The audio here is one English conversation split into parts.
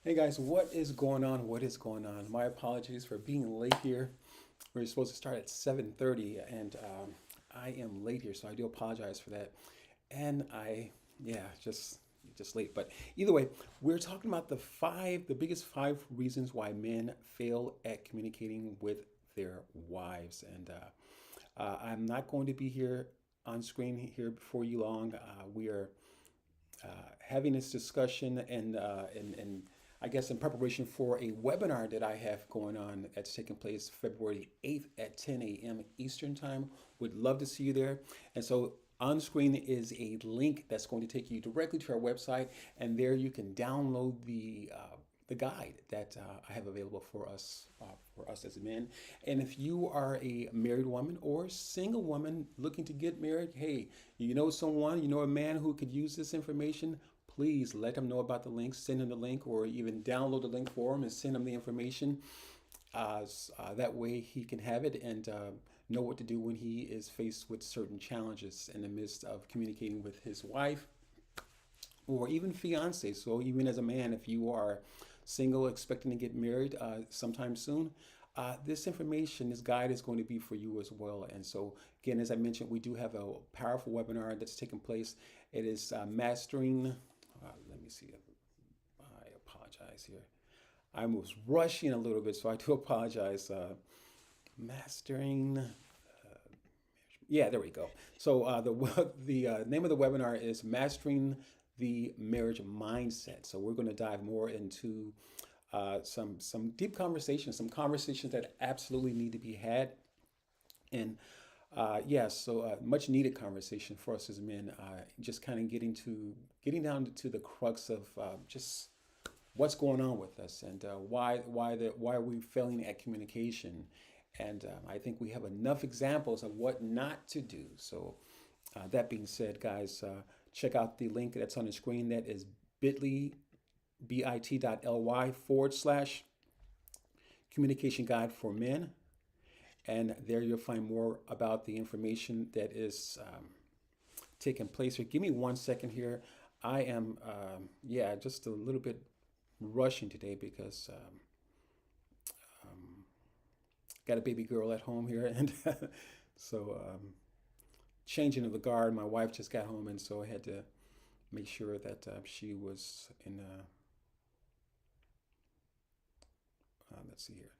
Hey guys, what is going on? What is going on? My apologies for being late here. We are supposed to start at 7:30, and I am late here, so I do apologize for that. And yeah, just late. But either way, we're talking about the biggest five reasons why men fail at communicating with their wives. And I'm not going to be here on screen here before you long. We are having this discussion and I guess in preparation for a webinar that I have going on that's taking place February 8th at 10 a.m. Eastern Time. Would love to see you there. And so on screen is a link that's going to take you directly to our website, and there you can download the guide that I have available for us as men. And if you are a married woman or single woman looking to get married, hey, you know someone, you know a man who could use this information, please let them know about the link, send them the link, or even download the link for him and send him the information. That way he can have it and know what to do when he is faced with certain challenges in the midst of communicating with his wife or even fiance. So even as a man, if you are single, expecting to get married sometime soon, this information, this guide is going to be for you as well. And so again, as I mentioned, we do have a powerful webinar that's taking place. It is mastering. Let me see. I apologize here. I was rushing a little bit, so I do apologize. Mastering. Yeah, there we go. So the name of the webinar is Mastering the Marriage Mindset. So we're going to dive more into some deep conversations, some conversations that absolutely need to be had, and yeah, so much needed conversation for us as men. Just kind of getting down to the crux of just what's going on with us and why are we failing at communication. And I think we have enough examples of what not to do. So that being said, guys, check out the link that's on the screen. That is bit.ly, bit.ly/, communication guide for men. And there you'll find more about the information that is taking place here. Give me 1 second here. I am, yeah, just a little bit rushing today because um, got a baby girl at home here. And so changing of the guard, my wife just got home. And so I had to make sure that she was in, let's see here.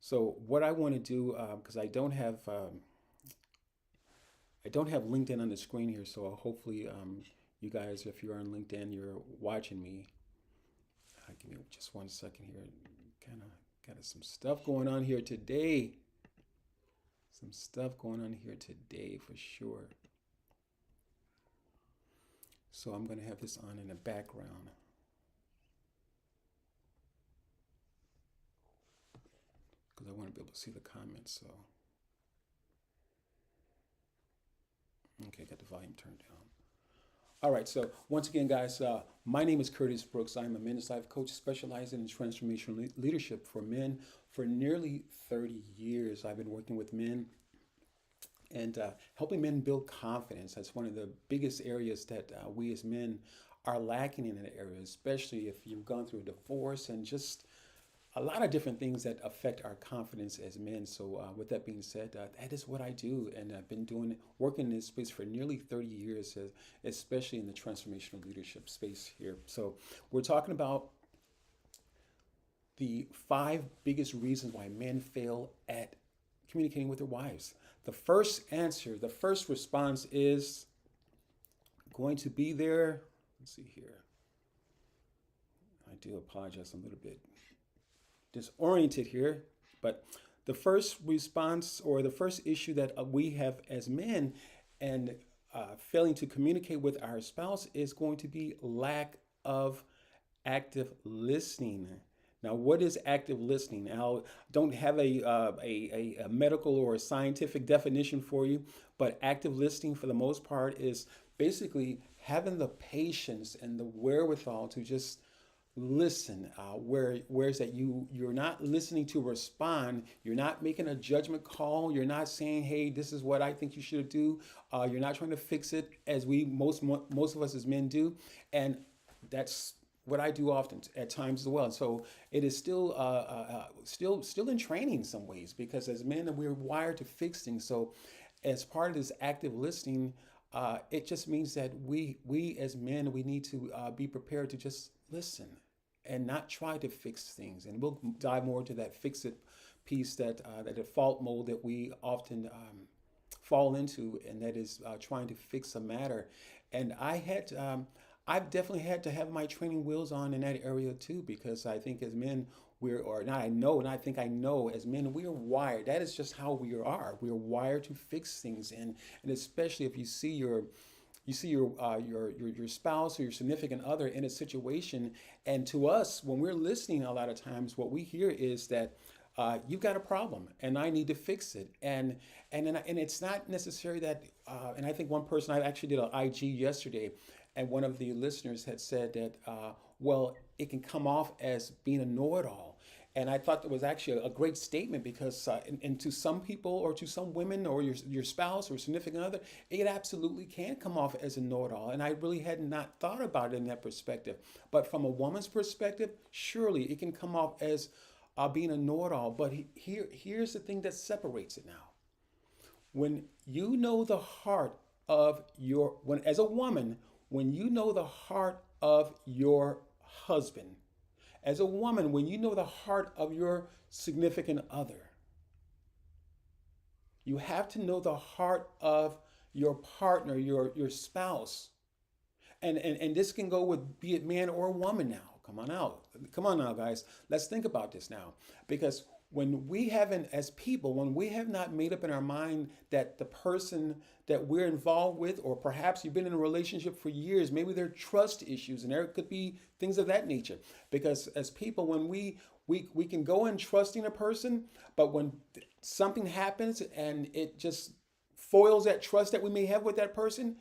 So what I want to do, because I don't have LinkedIn on the screen here, so hopefully you guys, if you're on LinkedIn, you're watching me. Give me just 1 second here. Kind of got some stuff going on here today. Some stuff going on here today for sure. So I'm going to have this on in the background because I want to be able to see the comments. So, okay, got the volume turned down. All right, so once again, guys, my name is Curtis Brooks. I'm a men's life coach specializing in transformational leadership for men. For nearly 30 years, I've been working with men and helping men build confidence. That's one of the biggest areas that we as men are lacking in that area, especially if you've gone through a divorce and just a lot of different things that affect our confidence as men. So, with that being said, that is what I do, and I've been working in this space for nearly 30 years, especially in the transformational leadership space here. So, we're talking about the five biggest reasons why men fail at communicating with their wives. The first answer, the first response is going to be there. Let's see here. I do apologize. I'm a little bit disoriented here, but the first response or the first issue that we have as men and failing to communicate with our spouse is going to be lack of active listening. Now, what is active listening? I don't have a medical or a scientific definition for you, but active listening, for the most part, is basically having the patience and the wherewithal to just listen. Whereas that you're not listening to respond, you're not making a judgment call, you're not saying, "Hey, this is what I think you should do." You're not trying to fix it as most of us as men do, and that's what I do often at times as well. And so it is still still in training in some ways, because as men we're wired to fix things. So as part of this active listening, it just means that we as men we need to be prepared to just listen and not try to fix things. And we'll dive more into that fix it piece, that default mode that we often fall into, and that is trying to fix a matter. And I've definitely had to have my training wheels on in that area too, because I think as men, or not, I know, and I think I know as men, we are wired. That is just how we are. We are wired to fix things, and especially if you see your spouse or your significant other in a situation, and to us, when we're listening, a lot of times what we hear is that you've got a problem and I need to fix it. And it's not necessary that. And I think one person, I actually did an IG yesterday, and one of the listeners had said that well, it can come off as being a know-it-all. And I thought that was actually a great statement, because and to some people, or to some women, or your spouse or significant other, it absolutely can come off as a know-it-all. And I really had not thought about it in that perspective. But from a woman's perspective, surely it can come off as being a know-it-all. But here's the thing that separates it now. When you know the heart of when as a woman, when you know the heart of your husband, as a woman, when you know the heart of your significant other, you have to know the heart of your partner, your spouse. And this can go with, be it man or woman now. Come on out. Come on now, guys. Let's think about this now. Because when we haven't, as people, when we have not made up in our mind that the person that we're involved with, or perhaps you've been in a relationship for years, maybe there are trust issues, and there could be things of that nature. Because as people, when we can go in trusting a person, but when something happens and it just foils that trust that we may have with that person,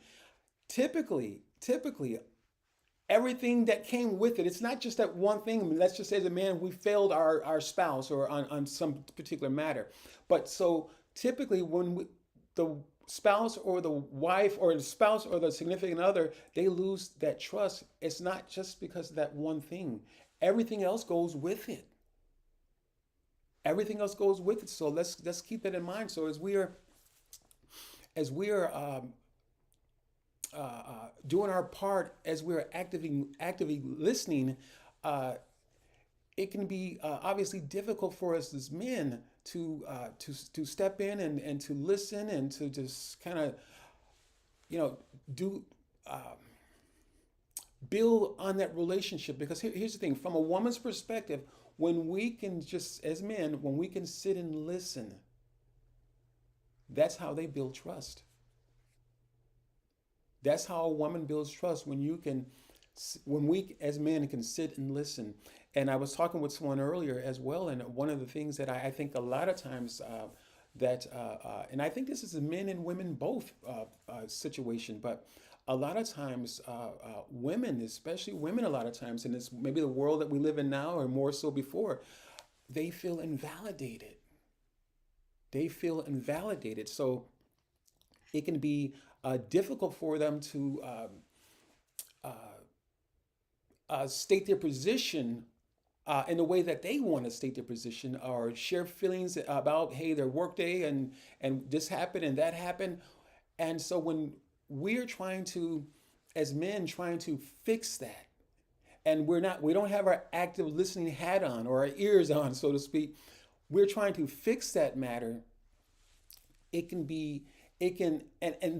typically everything that came with it, it's not just that one thing. I mean, let's just say as a man, we failed our spouse, or on some particular matter. But so typically when the spouse or the wife or the spouse or the significant other, they lose that trust, it's not just because of that one thing. Everything else goes with it. Everything else goes with it. So let's keep that in mind. So as we are doing our part, as we're actively listening, it can be obviously difficult for us as men to step in and to listen, and to just kind of do build on that relationship. Because here's the thing, from a woman's perspective, when we can just, as men, when we can sit and listen, that's how they build trust. That's how a woman builds trust, when we as men can sit and listen. And I was talking with someone earlier as well, and one of the things that I think a lot of times and I think this is a men and women both situation, but a lot of times women, especially women, a lot of times, and it's maybe the world that we live in now, or more so before, they feel invalidated. They feel invalidated. So it can be difficult for them to state their position in the way that they want to state their position, or share feelings about, hey, their workday, and this happened and that happened. And so when we're trying to, as men, trying to fix that, and we don't have our active listening hat on, or our ears on, so to speak, we're trying to fix that matter. And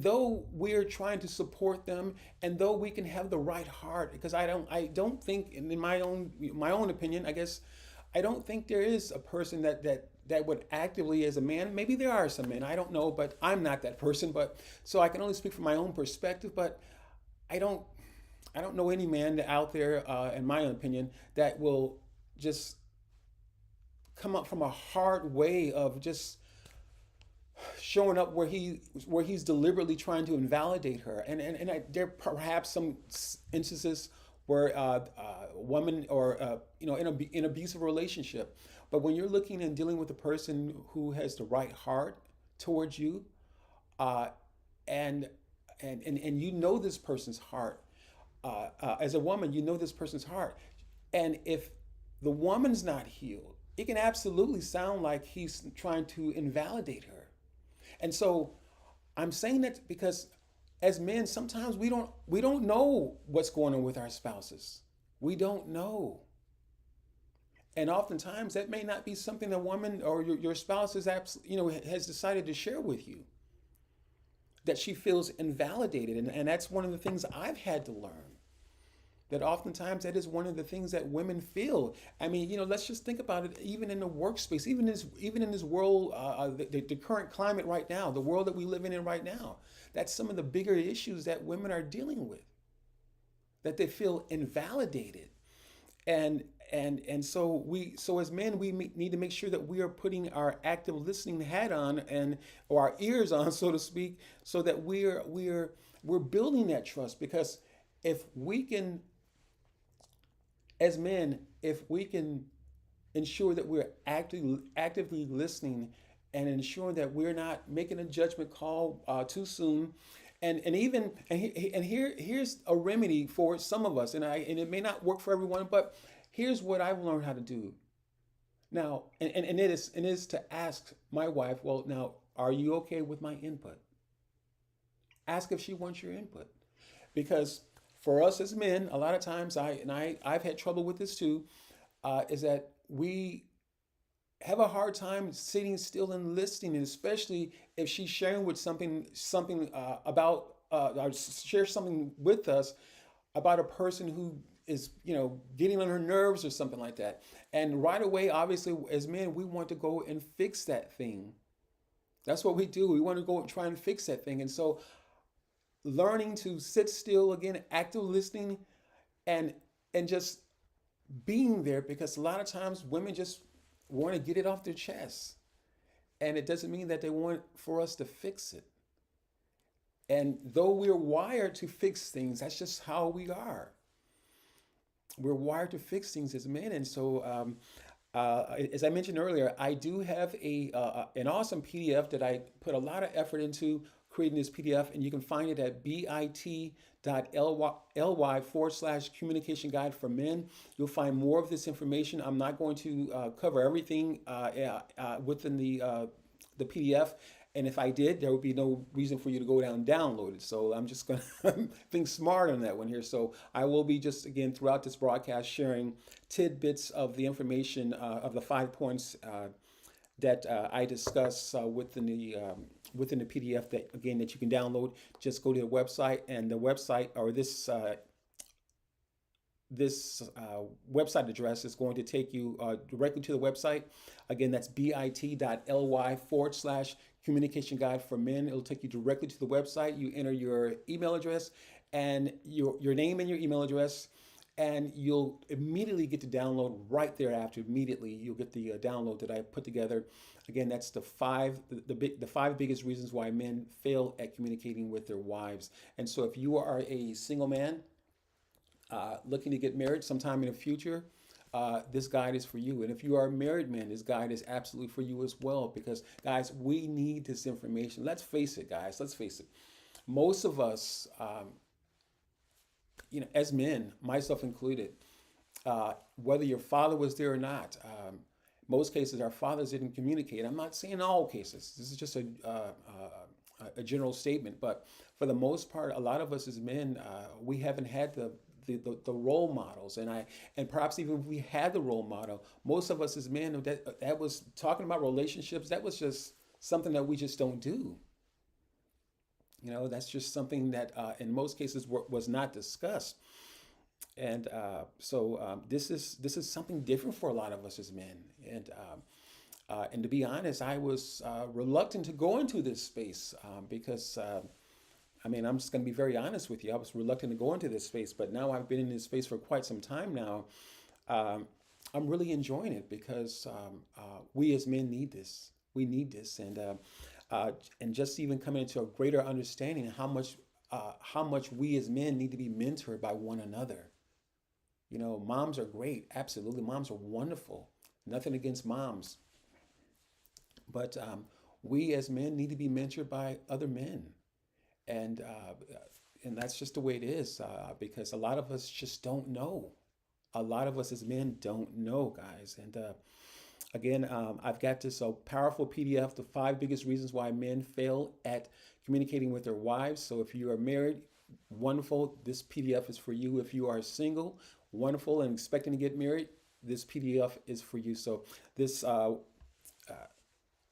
though we're trying to support them, and though we can have the right heart, because I don't think, in my own opinion, I guess, I don't think there is a person that would actively, as a man, maybe there are some men, I don't know, but I'm not that person. But so I can only speak from my own perspective. But I don't know any man out there, in my own opinion, that will just come up from a hard way of just showing up where he's deliberately trying to invalidate her. And there are perhaps some instances where a woman, or in an abusive relationship. But when you're looking and dealing with a person who has the right heart towards you, uh, and and you know this person's heart, as a woman, you know this person's heart. And if the woman's not healed, it can absolutely sound like he's trying to invalidate her. And so I'm saying that because as men, sometimes we don't know what's going on with our spouses. We don't know. And oftentimes that may not be something a woman or your spouse is has decided to share with you, that she feels invalidated. And that's one of the things I've had to learn, that oftentimes that is one of the things that women feel. I mean, let's just think about it. Even in the workspace, even in this world, the current climate right now, the world that we live in right now, that's some of the bigger issues that women are dealing with. That they feel invalidated, and so as men we need to make sure that we are putting our active listening hat on, and or our ears on, so to speak, so that we're building that trust. Because if we can, as men, if we can ensure that we're actively listening, and ensure that we're not making a judgment call too soon. Here's a remedy for some of us, and it may not work for everyone, but here's what I've learned how to do now. And it is to ask my wife, well, now, are you okay with my input? Ask if she wants your input. Because for us as men, a lot of times I've had trouble with this too, is that we have a hard time sitting still and listening, and especially if she's sharing with something about or share something with us about a person who is getting on her nerves or something like that. And right away, obviously, as men, we want to go and fix that thing. That's what we do. We want to go and try and fix that thing. And so learning to sit still, again, active listening, and just being there, because a lot of times women just want to get it off their chest, and it doesn't mean that they want for us to fix it. And though we're wired to fix things, that's just how we are. We're wired to fix things as men. And so as I mentioned earlier, I do have an awesome PDF that I put a lot of effort into creating this PDF, and you can find it at bit.ly/communication guide for men. You'll find more of this information. I'm not going to cover everything within the PDF. And if I did, there would be no reason for you to go down and download it. So I'm just going to think smart on that one here. So I will be just, again, throughout this broadcast, sharing tidbits of the information of the 5 points that I discuss within the PDF that, again, that you can download. Just go to the website, and the website, or this website address is going to take you directly to the website. Again, that's bit.ly/communication guide for men. It'll take you directly to the website. You enter your email address and your name and your email address, and you'll immediately get to download right thereafter. Immediately, you'll get the download that I put together. Again, that's the five biggest reasons why men fail at communicating with their wives. And so if you are a single man looking to get married sometime in the future, this guide is for you. And if you are a married man, this guide is absolutely for you as well. Because, guys, we need this information. Let's face it, guys. Let's face it. Most of us, as men, myself included, whether your father was there or not, most cases our fathers didn't communicate. I'm not saying all cases. This is just a general statement. But for the most part, a lot of us as men, we haven't had the role models, and perhaps even if we had the role model, most of us as men, that was talking about relationships, that was just something that we just don't do. That's just something that in most cases was not discussed. And so this is something different for a lot of us as men. And to be honest, I was reluctant to go into this space because I'm just going to be very honest with you. I was reluctant to go into this space, but now I've been in this space for quite some time now. I'm really enjoying it because we as men need this. We need this, and just even coming into a greater understanding of how much we as men need to be mentored by one another. Moms are great, absolutely. Moms are wonderful. Nothing against moms, but we as men need to be mentored by other men. And And that's just the way it is, because a lot of us just don't know. A lot of us as men don't know, guys. And again, I've got this powerful PDF, the 5 biggest reasons why men fail at communicating with their wives. So if you are married, wonderful, this PDF is for you. If you are single, wonderful, and expecting to get married, this PDF is for you. So this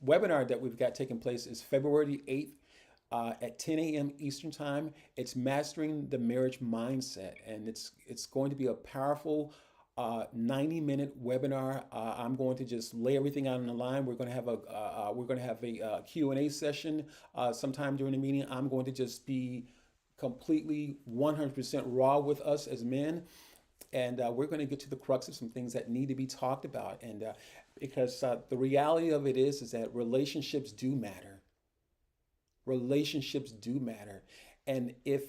webinar that we've got taking place is February 8th at 10 a.m. Eastern Time. It's Mastering the Marriage Mindset, and it's going to be a powerful 90-minute webinar. I'm going to just lay everything out on the line. We're going to have a Q&A session sometime during the meeting. I'm going to just be completely 100% raw with us as men. And we're going to get to the crux of some things that need to be talked about. And because the reality of it is that relationships do matter. Relationships do matter. And if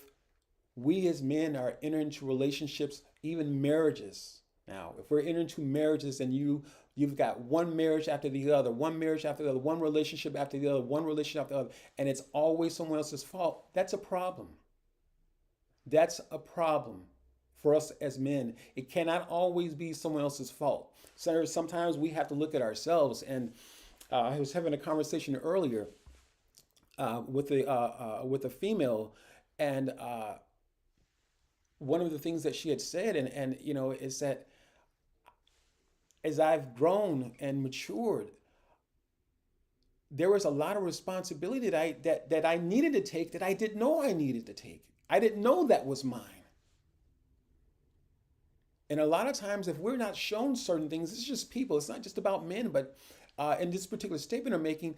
we as men are entering into relationships, even marriages, now, if we're entering into marriages and you've got one marriage after the other, one marriage after the other, one relationship after the other, one relationship after the other, and it's always someone else's fault, that's a problem. That's a problem for us as men. It cannot always be someone else's fault. So sometimes we have to look at ourselves. And I was having a conversation earlier with a female, and one of the things that she had said, and is that as I've grown and matured, there was a lot of responsibility that I needed to take that I didn't know I needed to take. I didn't know that was mine. And a lot of times, if we're not shown certain things, it's just people. It's not just about men, but in this particular statement I'm making,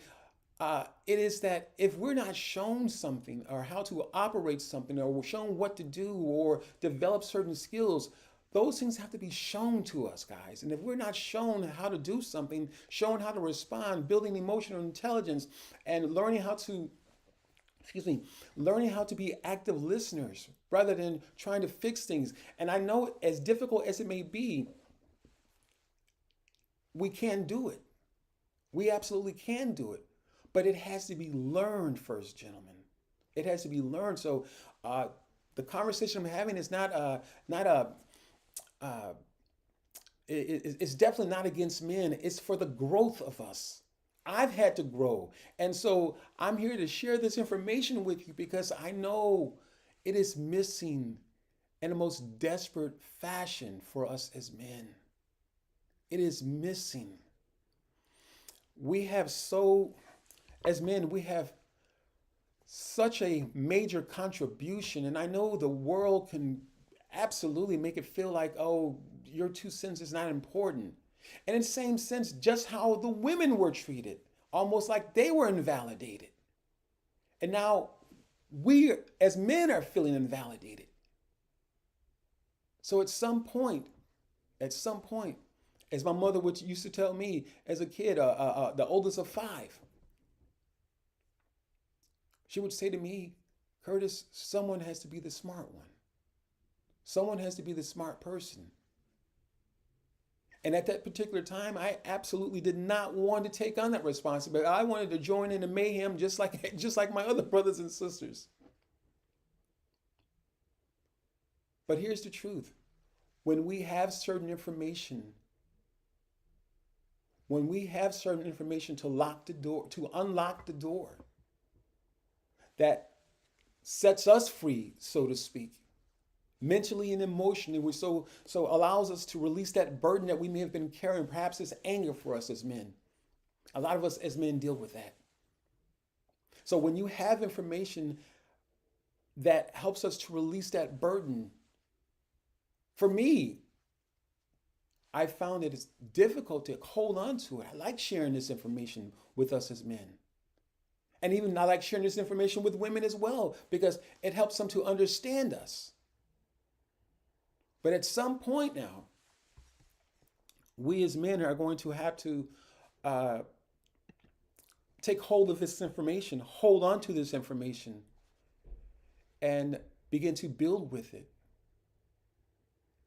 it is that if we're not shown something or how to operate something, or we're shown what to do or develop certain skills, those things have to be shown to us, guys. And if we're not shown how to do something, shown how to respond, building emotional intelligence, and learning how to be active listeners rather than trying to fix things. And I know, as difficult as it may be, we can do it. We absolutely can do it. But it has to be learned first, gentlemen. It has to be learned. So the conversation I'm having is it's definitely not against men. It's for the growth of us. I've had to grow. And so I'm here to share this information with you because I know it is missing in the most desperate fashion for us as men. It is missing. As men, we have such a major contribution. And I know the world can absolutely make it feel like, oh, your 2 cents is not important. And in the same sense, just how the women were treated, almost like they were invalidated. And now we as men are feeling invalidated. So at some point, as my mother used to tell me as a kid, the oldest of 5, she would say to me, Curtis, someone has to be the smart one. Someone has to be the smart person. And at that particular time, I absolutely did not want to take on that responsibility. I wanted to join in the mayhem just like my other brothers and sisters. But here's the truth. When we have certain information to unlock the door that sets us free, so to speak, mentally and emotionally, which so allows us to release that burden that we may have been carrying. Perhaps it's anger for us as men. A lot of us as men deal with that. So when you have information that helps us to release that burden, for me, I found that it's difficult to hold on to it. I like sharing this information with us as men. And even I like sharing this information with women as well, because it helps them to understand us. But at some point now, we as men are going to have to take hold of this information, hold on to this information, and begin to build with it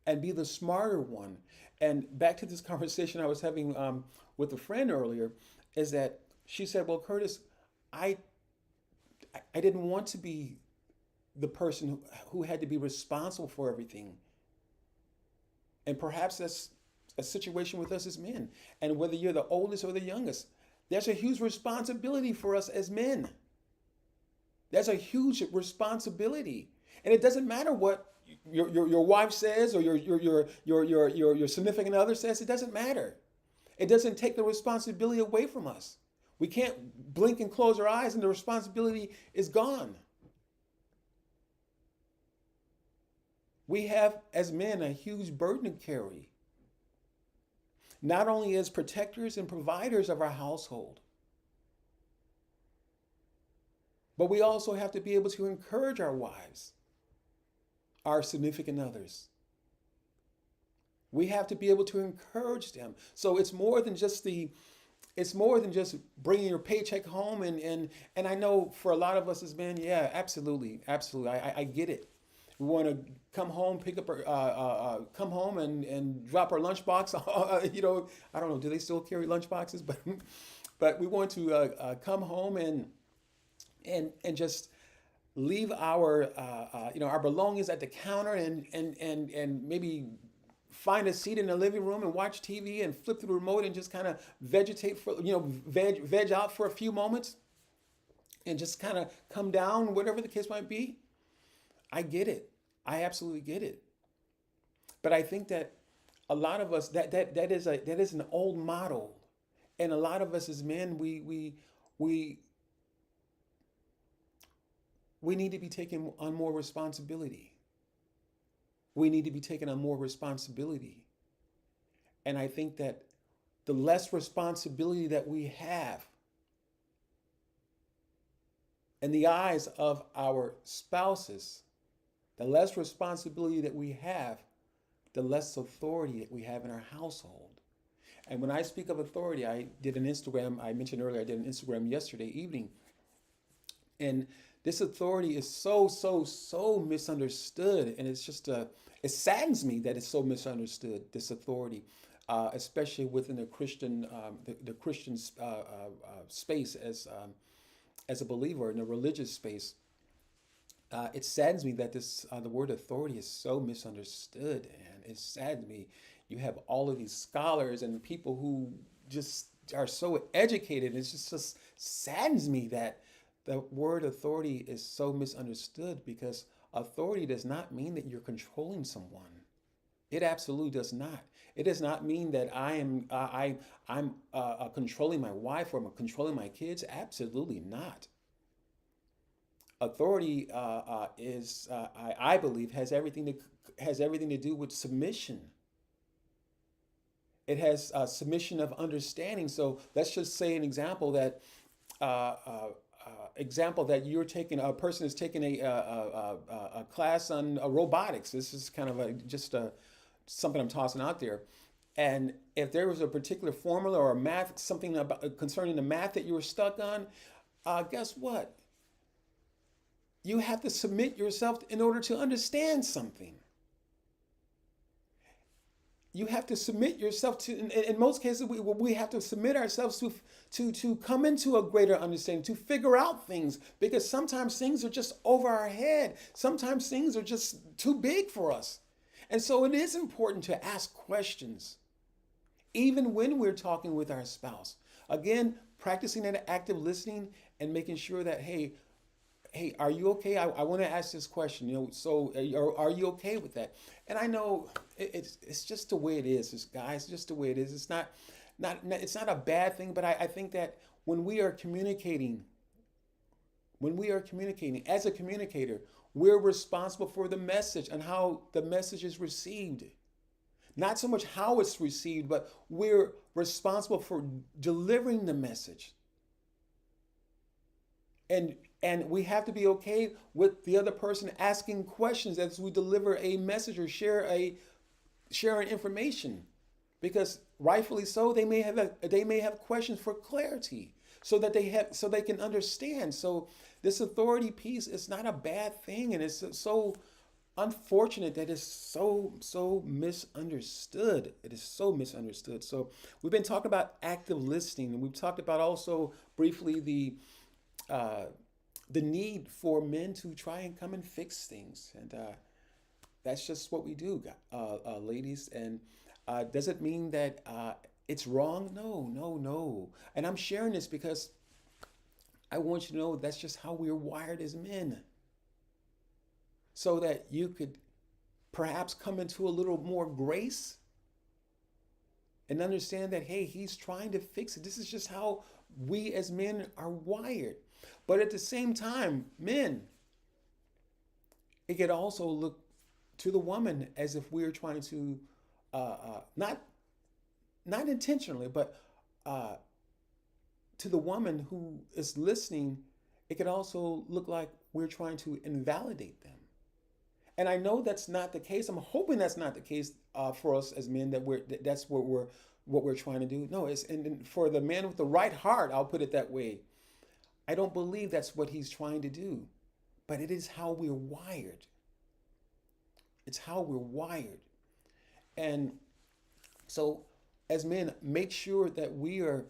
and be the smarter one. And back to this conversation I was having with a friend earlier, is that she said, well, Curtis, I didn't want to be the person who had to be responsible for everything. And perhaps that's a situation with us as men. And whether you're the oldest or the youngest, there's a huge responsibility for us as men. That's a huge responsibility. And it doesn't matter what your wife says or your significant other says. It doesn't matter. It doesn't take the responsibility away from us. We can't blink and close our eyes and the responsibility is gone. We have, as men, a huge burden to carry. Not only as protectors and providers of our household, but we also have to be able to encourage our wives, our significant others. We have to be able to encourage them. So it's more than just bringing your paycheck home. And I know for a lot of us as men, yeah, absolutely. I get it. We want to come home, pick up our, come home and drop our lunchbox. I don't know, do they still carry lunchboxes? But we want to come home and just leave our our belongings at the counter and maybe find a seat in the living room and watch TV and flip through the remote and just kind of vegetate for veg out for a few moments and just kind of come down, whatever the case might be. I get it. I absolutely get it. But I think that a lot of us that is an old model, and a lot of us as men we need to be taking on more responsibility. We need to be taking on more responsibility. And I think that the less responsibility that we have in the eyes of our spouses, the less responsibility that we have, the less authority that we have in our household. And when I speak of authority, I mentioned earlier, I did an Instagram yesterday evening. And this authority is so misunderstood. And it's just, it saddens me that it's so misunderstood, this authority, especially within the Christian, the Christian space as a believer in a religious space. It saddens me that the word authority is so misunderstood, and it saddens me. You have all of these scholars and people who just are so educated. It just saddens me that the word authority is so misunderstood, because authority does not mean that you're controlling someone. It absolutely does not. It does not mean that I'm controlling my wife or I'm controlling my kids. Absolutely not. Authority I believe, has everything to do with submission. It has submission of understanding. So let's just say an example that you're taking, a person is taking a class on robotics. This is kind of something I'm tossing out there. And if there was a particular formula or math, something about concerning the math that you were stuck on, guess what? You have to submit yourself in order to understand something. You have to submit yourself to, in most cases, we have to submit ourselves to come into a greater understanding, to figure out things, because sometimes things are just over our head. Sometimes things are just too big for us. And so it is important to ask questions, even when we're talking with our spouse. Again, practicing that active listening and making sure that, hey, are you okay? I want to ask this question, so are you okay with that? And I know it's just the way it is, guys, just the way it is. It's not a bad thing, but I think that when we are communicating as a communicator, we're responsible for the message and how the message is received. Not so much how it's received, but we're responsible for delivering the message. And we have to be okay with the other person asking questions as we deliver a message or share information, because rightfully so, they may have questions for clarity, so that they can understand. So this authority piece is not a bad thing, and it's so unfortunate that it's so misunderstood. It is so misunderstood. So we've been talking about active listening, and we've talked about also briefly the need for men to try and come and fix things. And that's just what we do, ladies. And does it mean that it's wrong? No, no, no. And I'm sharing this because I want you to know that's just how we're wired as men. So that you could perhaps come into a little more grace and understand that, hey, he's trying to fix it. This is just how we as men are wired. But at the same time, men, it could also look to the woman as if we're trying to, not intentionally, but to the woman who is listening, it could also look like we're trying to invalidate them. And I know that's not the case. I'm hoping that's not the case for us as men. That's what we're trying to do. No, it's and for the man with the right heart. I'll put it that way. I don't believe that's what he's trying to do, but it is how we're wired. It's how we're wired, and so as men, make sure that we are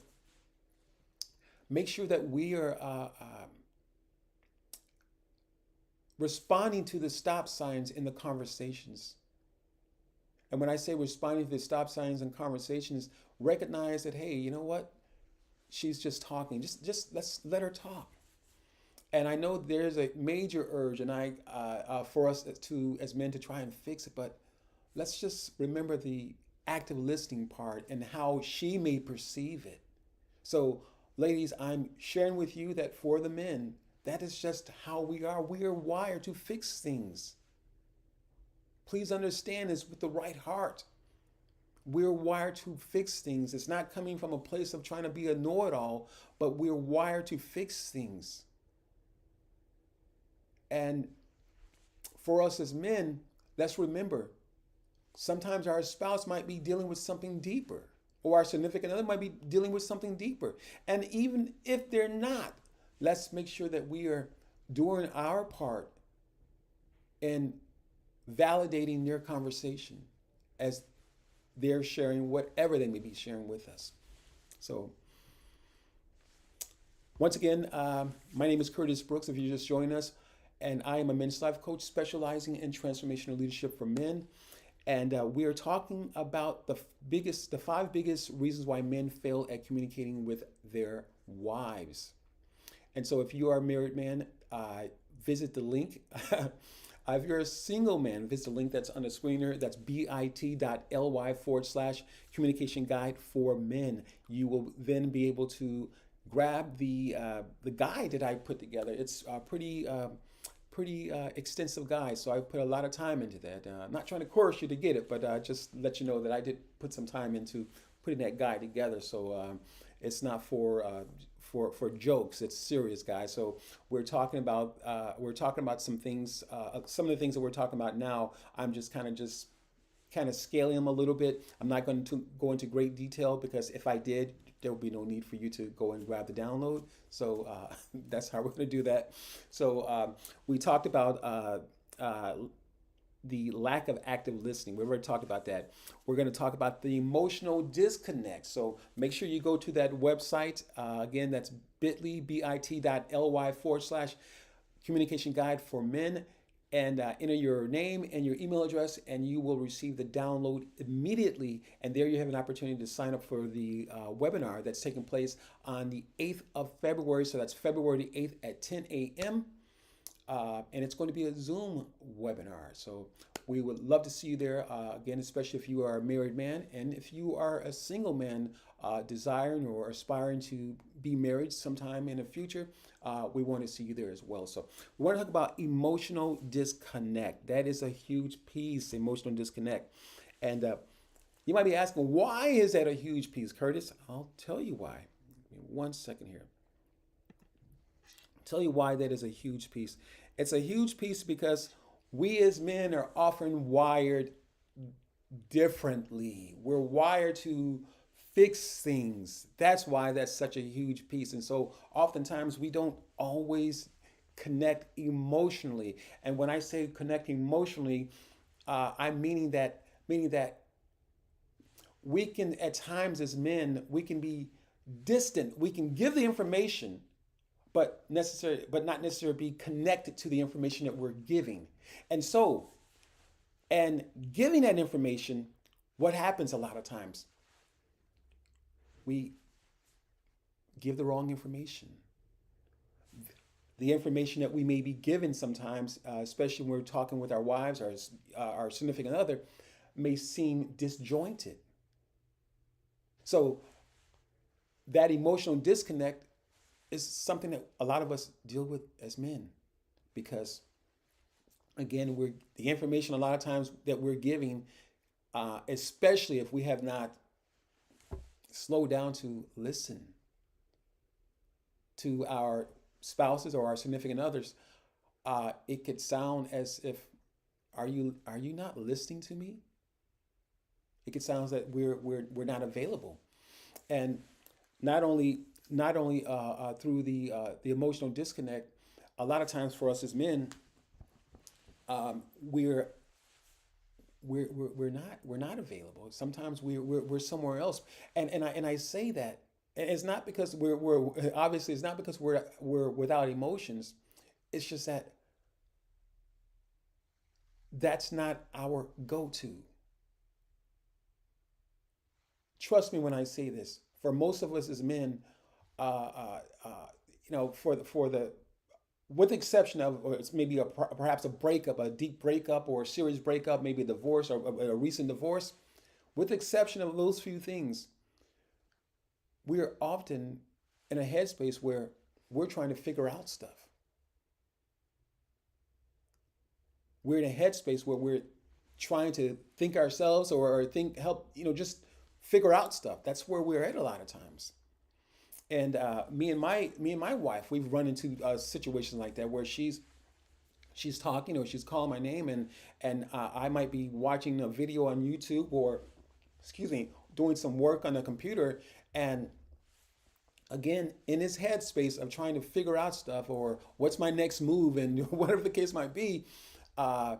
responding to the stop signs in the conversations. And when I say responding to the stop signs in conversations, recognize that, hey, you know what? She's just talking. Just let's let her talk. And I know there's a major urge, and for us to as men to try and fix it, but let's just remember the active listening part and how she may perceive it. So, ladies, I'm sharing with you that for the men, that is just how we are. We are wired to fix things. Please understand this with the right heart. We're wired to fix things. It's not coming from a place of trying to be a know-it-all, but we're wired to fix things. And for us as men, let's remember, sometimes our spouse might be dealing with something deeper, or our significant other might be dealing with something deeper. And even if they're not, let's make sure that we are doing our part in validating their conversation as they're sharing whatever they may be sharing with us. So, once again, my name is Curtis Brooks, if you're just joining us, and I am a men's life coach specializing in transformational leadership for men. And we are talking about the five biggest reasons why men fail at communicating with their wives. And so if you are a married man, visit the link. If you're a single man, visit the link that's on the screener. That's bit.ly/communication guide for men. You will then be able to grab the guide that I put together. It's pretty extensive guide, so I put a lot of time into that. I'm not trying to coerce you to get it, but just let you know that I did put some time into putting that guide together. So it's not for jokes. It's serious, guys. So we're talking about some things. Some of the things that we're talking about now, I'm just kind of scaling them a little bit. I'm not going to go into great detail because if I did, there will be no need for you to go and grab the download. So that's how we're going to do that. So we talked about the lack of active listening. We already talked about that. We're going to talk about the emotional disconnect. So make sure you go to that website. Again, that's bit.ly/communication guide for men. And enter your name and your email address, and you will receive the download immediately. And there you have an opportunity to sign up for the webinar that's taking place on the 8th of February. So that's February the 8th at 10 a.m. And it's going to be a Zoom webinar. So we would love to see you there, again, especially if you are a married man. And if you are a single man desiring or aspiring to be married sometime in the future, we want to see you there as well. So we want to talk about emotional disconnect. That is a huge piece, emotional disconnect. And you might be asking, why is that a huge piece, Curtis? I'll tell you why. Give me 1 second here. I'll tell you why that is a huge piece. It's a huge piece because we as men are often wired differently. We're wired to fix things. That's why that's such a huge piece. And so oftentimes we don't always connect emotionally. And when I say connect emotionally, I'm meaning that we can, at times as men, we can be distant. We can give the information, but not necessarily be connected to the information that we're giving. And so, and giving that information, what happens a lot of times? We give the wrong information. The information that we may be given sometimes, especially when we're talking with our wives or our significant other, may seem disjointed. So that emotional disconnect is something that a lot of us deal with as men, because again, the information a lot of times that we're giving, especially if we have not slowed down to listen to our spouses or our significant others, it could sound as if, are you not listening to me? It could sound that we're not available, and not only through the emotional disconnect, a lot of times for us as men, we're we're not available. Sometimes we're somewhere else, and I say that, and it's not because we're obviously, it's not because we're without emotions. It's just that that's not our go-to. Trust me when I say this. For most of us as men, for the with the exception of, or it's maybe perhaps a breakup, a deep breakup, or a serious breakup, maybe a divorce or a recent divorce, with the exception of those few things, we are often in a headspace where we're trying to figure out stuff. We're in a headspace where we're trying to think ourselves or think help, just figure out stuff. That's where we're at a lot of times. And me and my wife, we've run into situations like that where she's talking or she's calling my name, and I might be watching a video on YouTube, or excuse me, doing some work on the computer, and again in this headspace of trying to figure out stuff or what's my next move and whatever the case might be. Uh,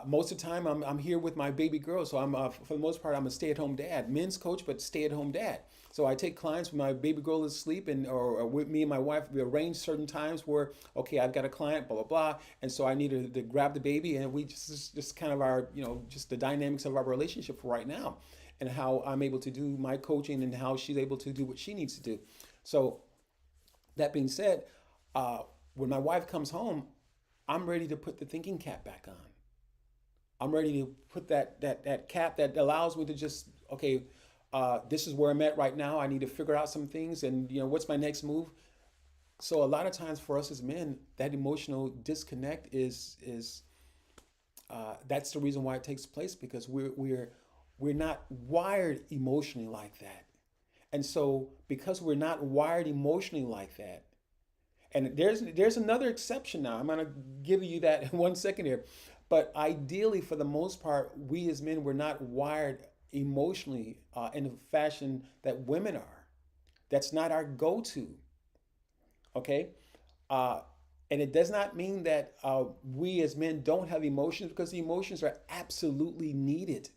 most of the time, I'm here with my baby girl, so for the most part I'm a stay-at-home dad, men's coach, but stay-at-home dad. So I take clients when my baby girl is asleep, and or with me and my wife, we arrange certain times where, okay, I've got a client, blah blah blah, and so I need to grab the baby, and we just kind of our, just the dynamics of our relationship for right now, and how I'm able to do my coaching and how she's able to do what she needs to do. So that being said, when my wife comes home, I'm ready to put the thinking cap back on. I'm ready to put that cap that allows me to just, okay, this is where I'm at right now. I need to figure out some things, and what's my next move. So a lot of times for us as men, that emotional disconnect is that's the reason why it takes place, because we're not wired emotionally like that. And so because we're not wired emotionally like that, and there's another exception now. I'm gonna give you that in 1 second here. But ideally, for the most part, we as men, we're not wired emotionally in the fashion that women are. That's not our go-to. Okay, uh, and it does not mean that we as men don't have emotions, because the emotions are absolutely needed.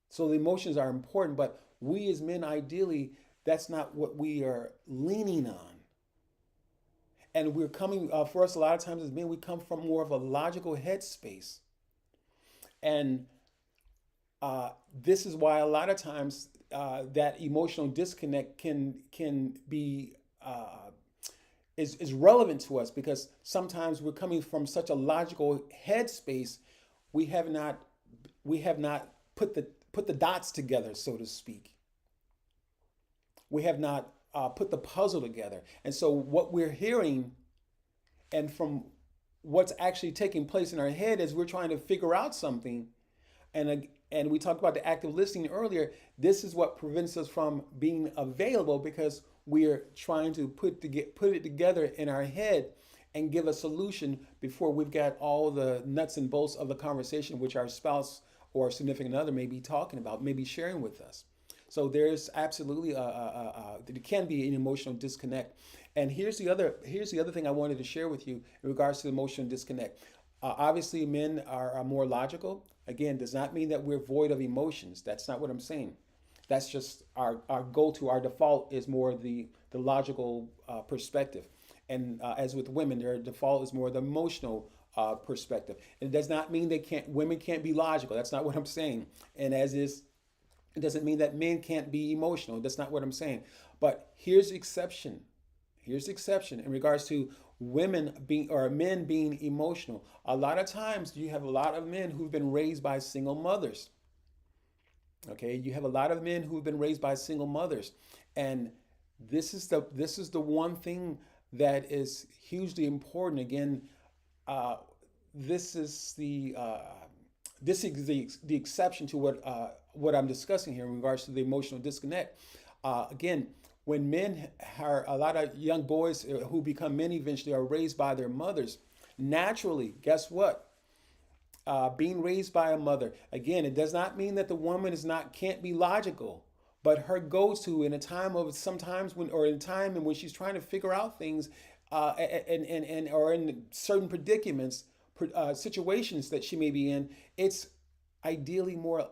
So the emotions are important, but we as men, ideally, that's not what we are leaning on. And we're coming, for us, a lot of times as men, we come from more of a logical headspace. And this is why a lot of times that emotional disconnect can be is relevant to us, because sometimes we're coming from such a logical headspace, we have not we have not put the dots together, so to speak. We have not put the puzzle together, and so what we're hearing, and from what's actually taking place in our head as we're trying to figure out something, and we talked about the active listening earlier. This is what prevents us from being available, because we're trying to put it together in our head and give a solution before we've got all the nuts and bolts of the conversation, which our spouse or significant other may be talking about, may be sharing with us. So there's absolutely there can be an emotional disconnect. And here's the other thing I wanted to share with you in regards to the emotional disconnect. Obviously, men are more logical. Again, does not mean that we're void of emotions. That's not what I'm saying. That's just our go-to. Our default is more the logical perspective. And as with women, their default is more the emotional perspective. And it does not mean women can't be logical. That's not what I'm saying. And as is, it doesn't mean that men can't be emotional. That's not what I'm saying. But here's the exception. Here's the exception in regards to women being or men being emotional. A lot of times you have a lot of men who've been raised by single mothers. Okay, you have a lot of men who've been raised by single mothers, and this is the one thing that is hugely important. Again, uh, this is the exception to what I'm discussing here in regards to the emotional disconnect. Again, when men are a lot of young boys who become men eventually are raised by their mothers, naturally, guess what? Being raised by a mother. Again, it does not mean that the woman can't be logical, but her go-to in a time of sometimes when or in a time in when she's trying to figure out things, and or in certain predicaments, situations that she may be in, it's ideally more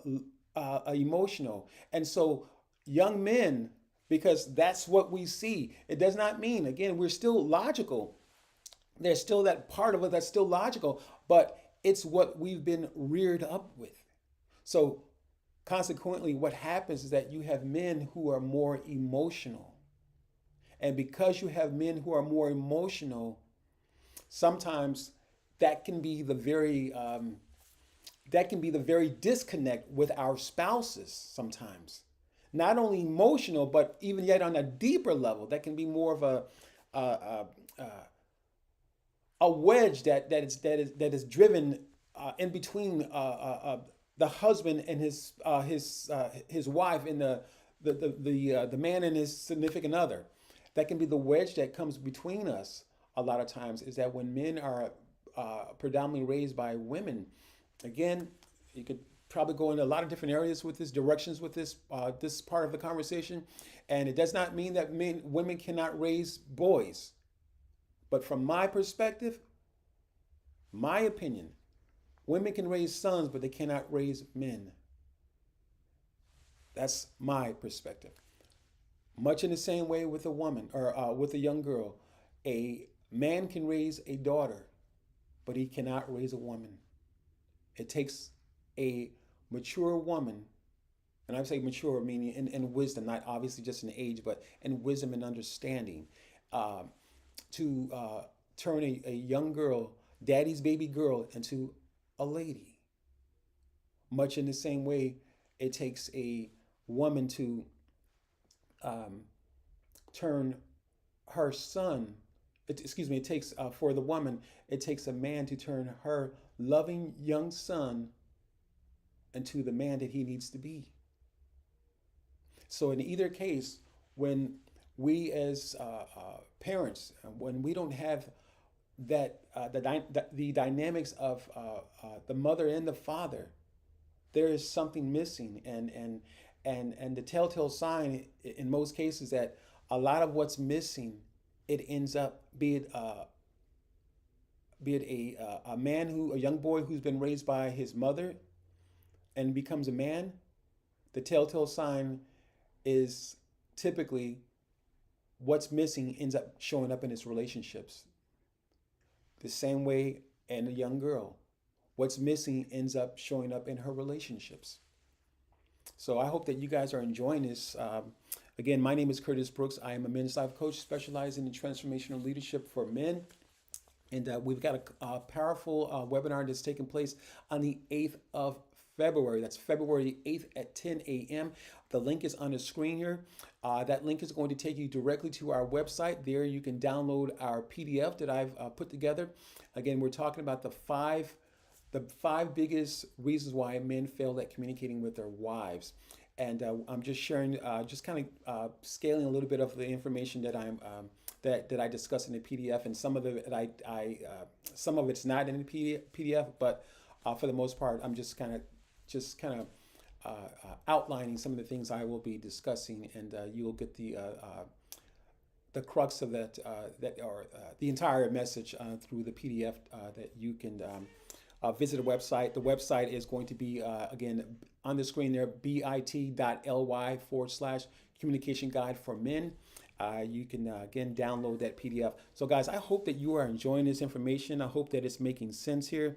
emotional. And so, young men, because that's what we see. It does not mean again we're still logical. There's still that part of it that's still logical, but it's what we've been reared up with. So, consequently, what happens is that you have men who are more emotional. And because you have men who are more emotional, sometimes that can be the very disconnect with our spouses sometimes. Not only emotional, but even yet on a deeper level, that can be more of a wedge that is driven in between the husband and his wife and the man and his significant other. That can be the wedge that comes between us. A lot of times is that when men are predominantly raised by women, again, you could probably go in a lot of different areas with this directions with this part of the conversation, and it does not mean that women cannot raise boys. But from my perspective, my opinion, women can raise sons, but they cannot raise men. That's my perspective. Much in the same way with a woman or with a young girl, a man can raise a daughter, but he cannot raise a woman. It takes a mature woman, and I say mature meaning in wisdom, not obviously just in age, but in wisdom and understanding, to turn a young girl, daddy's baby girl, into a lady. Much in the same way, it takes a woman to um, turn her son, excuse me, it takes, for the woman, it takes a man to turn her loving young son into the man that he needs to be. So, in either case, when we as parents, when we don't have the dynamics of the mother and the father, there is something missing, and the telltale sign in most cases that a lot of what's missing, it ends up be it a man a young boy who's been raised by his mother and becomes a man. The telltale sign is typically what's missing ends up showing up in his relationships. The same way in a young girl, what's missing ends up showing up in her relationships. So I hope that you guys are enjoying this. Again, my name is Curtis Brooks. I am a men's life coach specializing in transformational leadership for men. And we've got a powerful webinar that's taking place on the 8th of February. That's February 8th at 10 a.m. The link is on the screen here. That link is going to take you directly to our website. There you can download our PDF that I've put together. Again, we're talking about the five biggest reasons why men fail at communicating with their wives. And I'm just sharing, just kind of scaling a little bit of the information that that I discuss in the PDF, and some of it some of it's not in the PDF, but for the most part, I'm just kind of outlining some of the things I will be discussing, and you will get the crux of that or the entire message through the PDF that you can visit the website. The website is going to be again on the screen there, bit.ly/communication guide for men. You can again download that PDF. So, guys, I hope that you are enjoying this information. I hope that it's making sense here.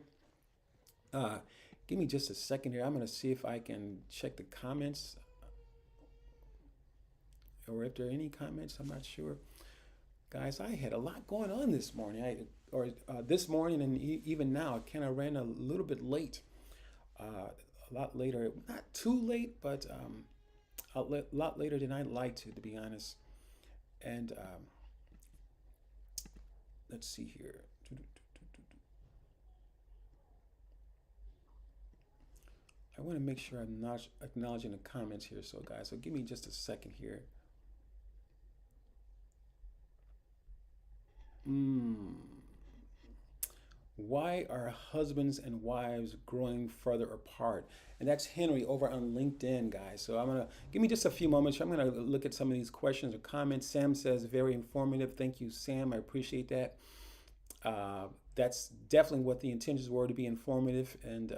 Uh, Give me just a second here. I'm going to see if I can check the comments or if there are any comments. I'm not sure. Guys, I had a lot going on this morning. This morning and even now, I kind of ran a little bit late. A lot later, not too late, but lot later than I'd like to be honest. And let's see here. I want to make sure I'm not acknowledging the comments here. So, guys, so give me just a second here. Why are husbands and wives growing further apart? And that's Henry over on LinkedIn, guys. So I'm gonna give me just a few moments. I'm gonna look at some of these questions or comments. Sam says very informative. Thank you, Sam. I appreciate that. That's definitely what the intentions were, to be informative, and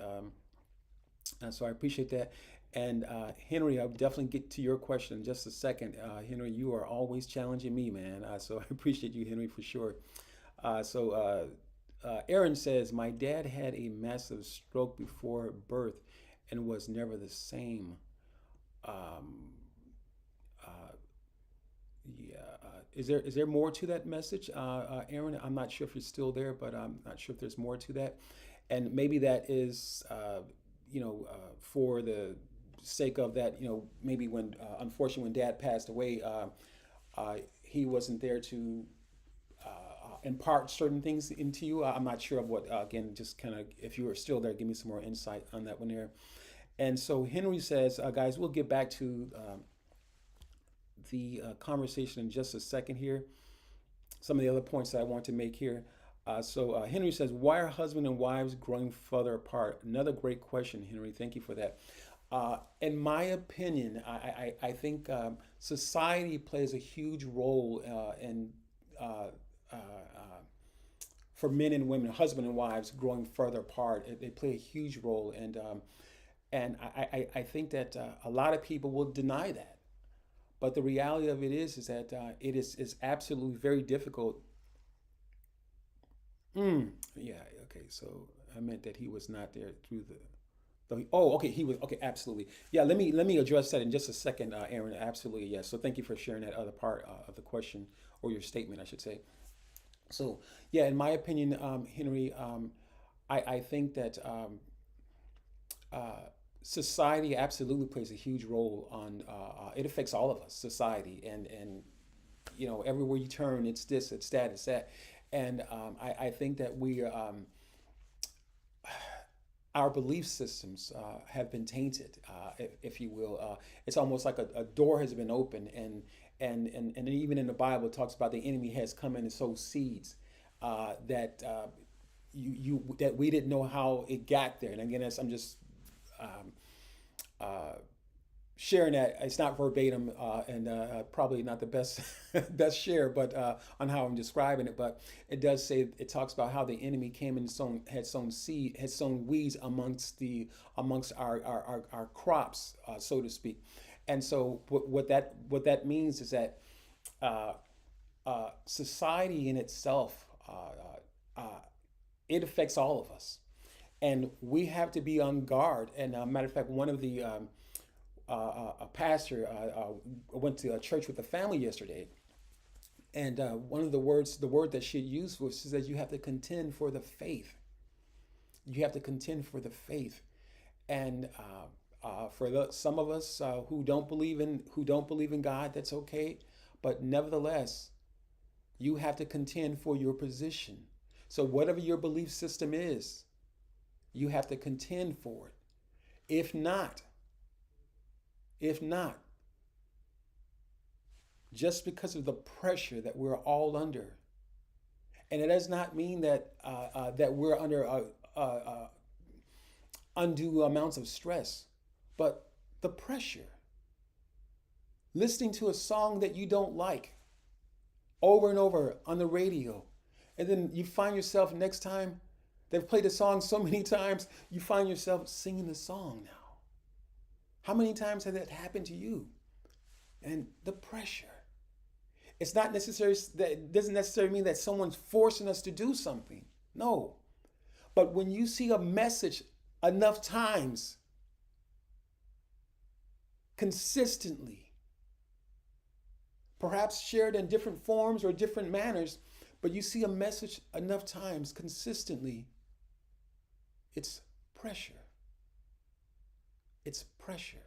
so I appreciate that. And Henry, I'll definitely get to your question in just a second. Henry, you are always challenging me, man. So I appreciate you, Henry, for sure. Aaron says, my dad had a massive stroke before birth and was never the same. Um, uh, yeah. Is there more to that message, Aaron? I'm not sure if you're still there, but I'm not sure if there's more to that. And maybe that is, for the sake of that, maybe when, unfortunately, when Dad passed away, he wasn't there to impart certain things into you. I'm not sure of what, again, just kind of, if you are still there, give me some more insight on that one there. And so Henry says, guys, we'll get back to the conversation in just a second here. Some of the other points that I want to make here. Henry says, why are husband and wives growing further apart? Another great question, Henry. Thank you for that. In my opinion, I think society plays a huge role in for men and women, husband and wives growing further apart. They play a huge role, and I think that a lot of people will deny that. But the reality of it is that it is absolutely very difficult. Yeah, okay. So I meant that he was not there through the. Oh, okay. He was okay. Absolutely. Yeah. Let me address that in just a second, Aaron. Absolutely. Yes. So thank you for sharing that other part of the question, or your statement, I should say. So yeah, in my opinion, Henry, I think that society absolutely plays a huge role on. It affects all of us, society, and everywhere you turn, it's this, it's that, it's that, and I think that our belief systems have been tainted, if you will. It's almost like a door has been opened, and even in the Bible, it talks about the enemy has come in and sowed seeds that that we didn't know how it got there. And again, I'm just um, uh, sharing that. It's not verbatim, and probably not the best best share, but on how I'm describing it. But it does say, it talks about how the enemy came and had sown weeds amongst our crops, so to speak. And so what that means is that society in itself, it affects all of us, and we have to be on guard. And matter of fact, one of the a pastor went to a church with a family yesterday, and one of the word that she used was, she says, you have to contend for the faith. You have to contend for the faith, and some of us who don't believe in God, that's okay, but nevertheless, you have to contend for your position. So whatever your belief system is, you have to contend for it. If not, if not, just because of the pressure that we're all under, and it does not mean that we're under undue amounts of stress, but the pressure, listening to a song that you don't like over and over on the radio, and then you find yourself, next time they've played the song so many times, you find yourself singing the song now. How many times has that happened to you? And the pressure. It's not necessary, that it doesn't necessarily mean that someone's forcing us to do something. No. But when you see a message enough times, consistently, perhaps shared in different forms or different manners, but you see a message enough times consistently, it's pressure. It's pressure.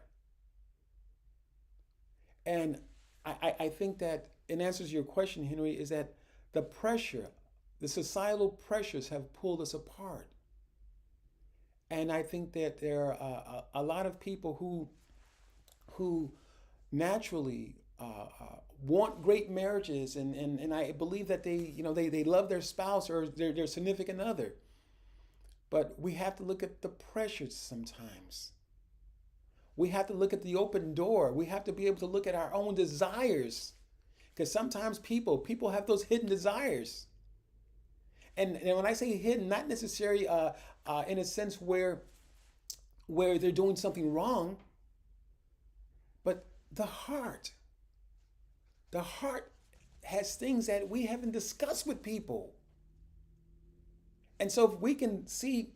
And I think that in answer to your question, Henry, is that the pressure, the societal pressures have pulled us apart. And I think that there are a lot of people who naturally want great marriages, and I believe that they love their spouse or their significant other. But we have to look at the pressures sometimes. We have to look at the open door. We have to be able to look at our own desires. Because sometimes people have those hidden desires. And when I say hidden, not necessarily in a sense where they're doing something wrong, but the heart has things that we haven't discussed with people. And so if we can see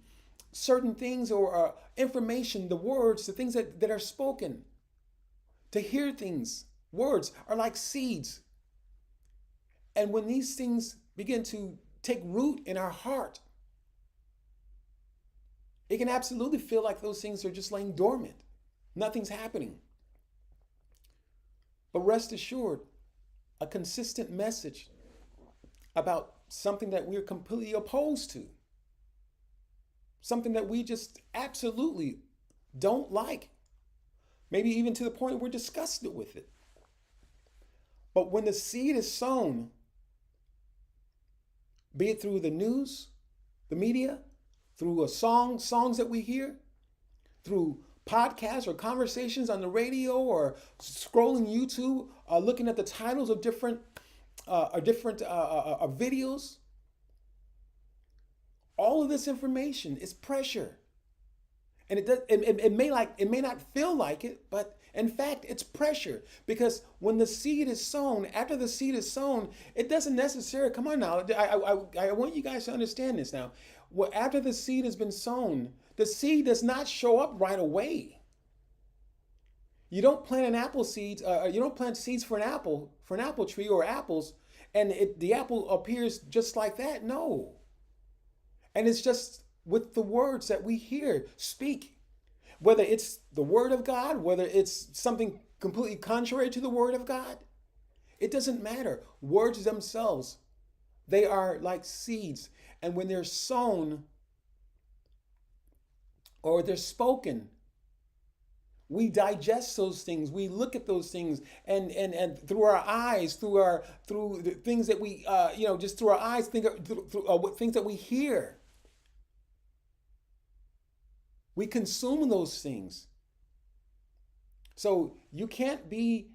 certain things or information, the words, the things that are spoken, to hear things, words are like seeds. And when these things begin to take root in our heart, it can absolutely feel like those things are just laying dormant. Nothing's happening. But rest assured, a consistent message about something that we're completely opposed to, something that we just absolutely don't like, maybe even to the point we're disgusted with it. But when the seed is sown, be it through the news, the media, through songs that we hear, through podcasts or conversations on the radio or scrolling YouTube, looking at the titles of different videos, all of this information is pressure. And it may not feel like it, but in fact, it's pressure. Because when the seed is sown, after the seed is sown, it doesn't necessarily, come on now, I want you guys to understand this now. Well, after the seed has been sown, the seed does not show up right away. You don't plant you don't plant seeds for an apple tree or apples, and the apple appears just like that. No. And it's just with the words that we hear, speak. Whether it's the word of God, whether it's something completely contrary to the word of God, it doesn't matter. Words themselves, they are like seeds. And when they're sown or they're spoken, we digest those things. We look at those things, and through our eyes, through the things that we just through our eyes, through things that we hear. We consume those things. So you can't be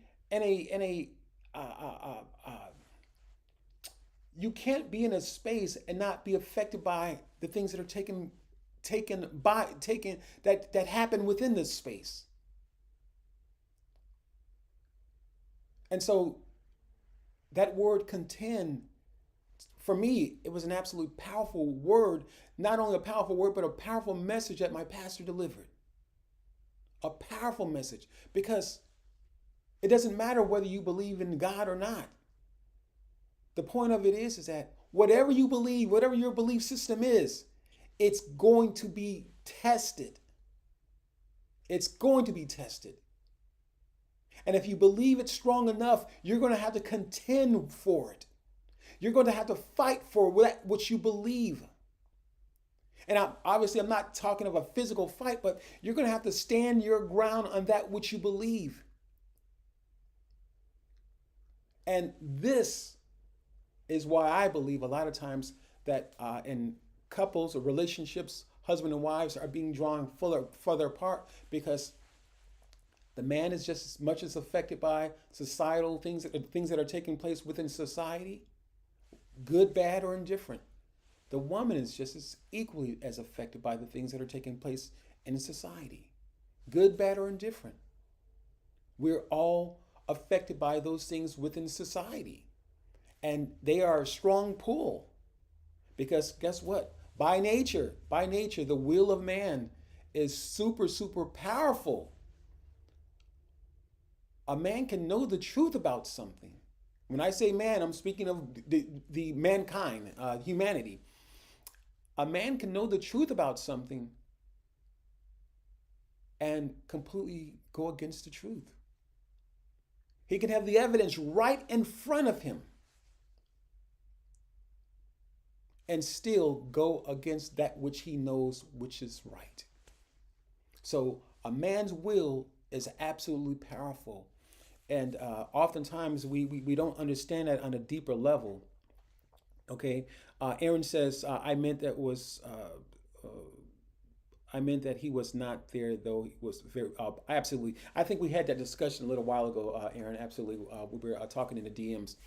you can't be in a space and not be affected by the things that are that happen within this space. And so that word contend, for me, it was an absolute powerful word. Not only a powerful word, but a powerful message that my pastor delivered. A powerful message, because it doesn't matter whether you believe in God or not. The point of it is that whatever you believe, whatever your belief system is, it's going to be tested. It's going to be tested. And if you believe it strong enough, you're going to have to contend for it. You're going to have to fight for what you believe. And I'm not talking of a physical fight, but you're going to have to stand your ground on that which you believe. And this is why I believe a lot of times that in couples or relationships, husband and wives are being drawn further apart, because the man is just as much as affected by societal things that are taking place within society, good, bad, or indifferent. The woman is just as equally as affected by the things that are taking place in society, good, bad, or indifferent. We're all affected by those things within society. And they are a strong pull because guess what? By nature, the will of man is super, super powerful. A man can know the truth about something. When I say man, I'm speaking of the mankind, humanity. A man can know the truth about something and completely go against the truth. He can have the evidence right in front of him and still go against that which he knows which is right. So a man's will is absolutely powerful. And oftentimes we don't understand that on a deeper level. Okay, Aaron says I meant that he was not there, though he was very absolutely. I think we had that discussion a little while ago, Aaron. Absolutely, we were talking in the DMs,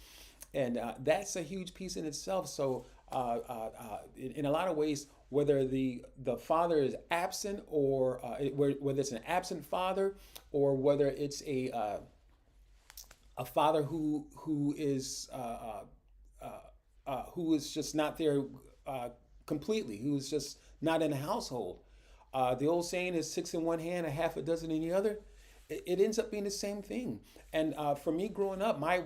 and that's a huge piece in itself. So, in a lot of ways, whether the father is absent or whether it's an absent father or whether it's a father who is just not there uh, completely, who's just not in the household. The old saying is six in one hand, a half a dozen in the other. It ends up being the same thing. And for me growing up, my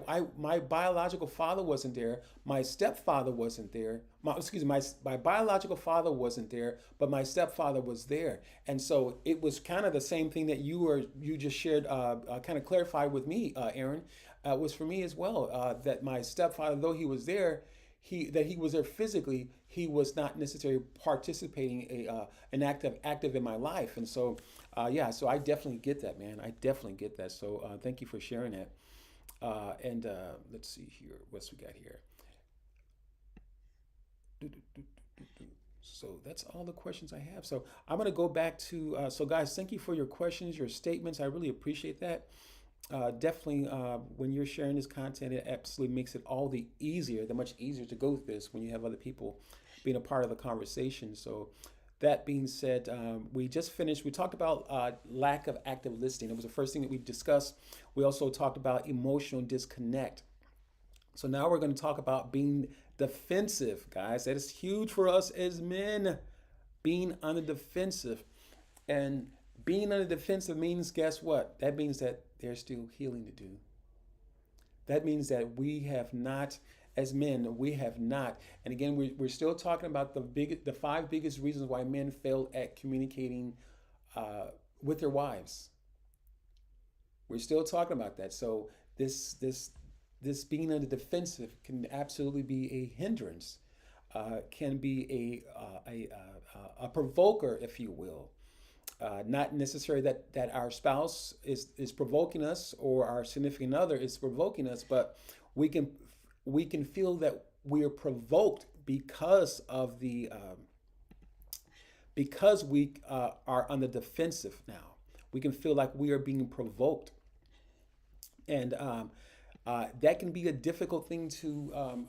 biological father wasn't there. My stepfather wasn't there. My biological father wasn't there, but my stepfather was there. And so it was kind of the same thing that you just shared, kind of clarified with me, Aaron, was for me as well. That my stepfather, though he was there, he was there physically, he was not necessarily participating an active in my life. And so yeah, so I definitely get that, man. I definitely get that. So thank you for sharing that. And let's see here, what's we got here. So that's all the questions I have. So I'm going to go back to, so guys, thank you for your questions, your statements. I really appreciate that. Definitely, when you're sharing this content, it absolutely makes it all the much easier to go through this when you have other people being a part of the conversation. So, that being said, we just finished. We talked about lack of active listening. That was the first thing that we discussed. We also talked about emotional disconnect. So now we're going to talk about being defensive, guys. That is huge for us as men. Being on the defensive. And being on the defensive means, guess what? That means that there's still healing to do. That means that we have not, as men, we have not. And again, we're still talking about the five biggest reasons why men fail at communicating with their wives. We're still talking about that. So this being on the defensive can absolutely be a hindrance, can be a provoker, if you will. Not necessarily that our spouse is provoking us or our significant other is provoking us, but we can we can feel that we are provoked because we are on the defensive now. We can feel like we are being provoked, and that can be a difficult thing to.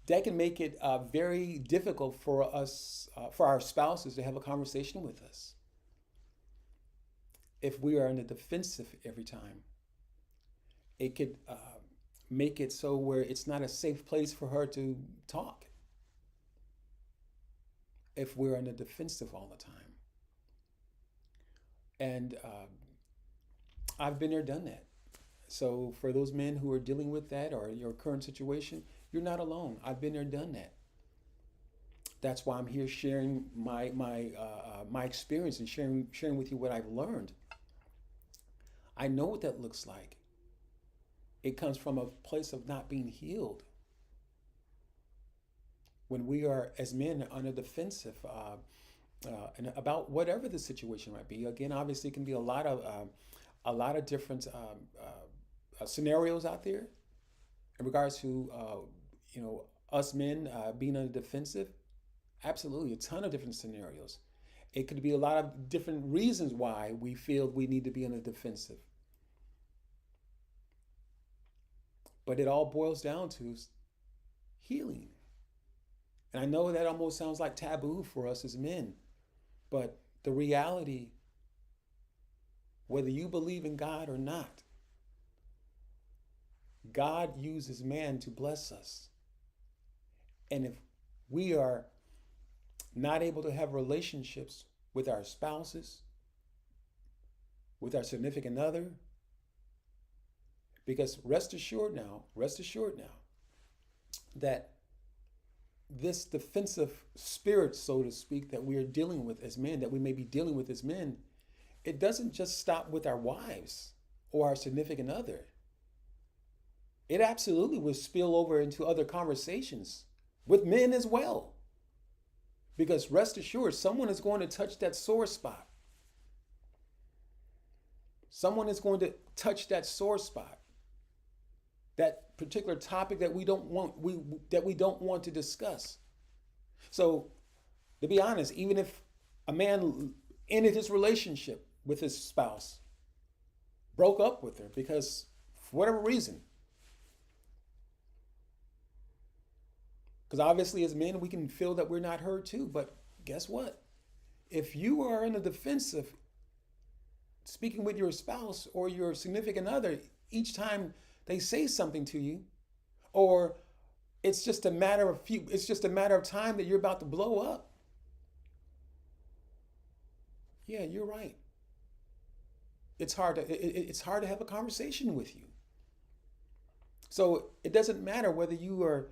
That can make it very difficult for us, for our spouses, to have a conversation with us if we are in the defensive every time. It could make it so where it's not a safe place for her to talk if we're in the defensive all the time. And I've been there, done that. So for those men who are dealing with that or your current situation, you're not alone. I've been there, done that. That's why I'm here sharing my experience and sharing with you what I've learned. I know what that looks like. It comes from a place of not being healed. When we are, as men, on a defensive and about whatever the situation might be. Again, obviously, it can be a lot of different scenarios out there in regards to us men being on the defensive. Absolutely, a ton of different scenarios. It could be a lot of different reasons why we feel we need to be on the defensive. But it all boils down to healing. And I know that almost sounds like taboo for us as men, but the reality, whether you believe in God or not, God uses man to bless us. And if we are not able to have relationships with our spouses, with our significant other, because rest assured now, that this defensive spirit, so to speak, that we are dealing with as men, that we may be dealing with as men, it doesn't just stop with our wives or our significant other. It absolutely will spill over into other conversations with men as well. Because rest assured, someone is going to touch that sore spot. Someone is going to touch that sore spot. That particular topic that we don't want to discuss. So, to be honest, even if a man ended his relationship with his spouse, broke up with her because for whatever reason, because obviously as men we can feel that we're not heard too, but guess what? If you are in a defensive, speaking with your spouse or your significant other each time they say something to you, or it's just a matter of time that you're about to blow up. Yeah, you're right. It's hard to have a conversation with you. So it doesn't matter whether you are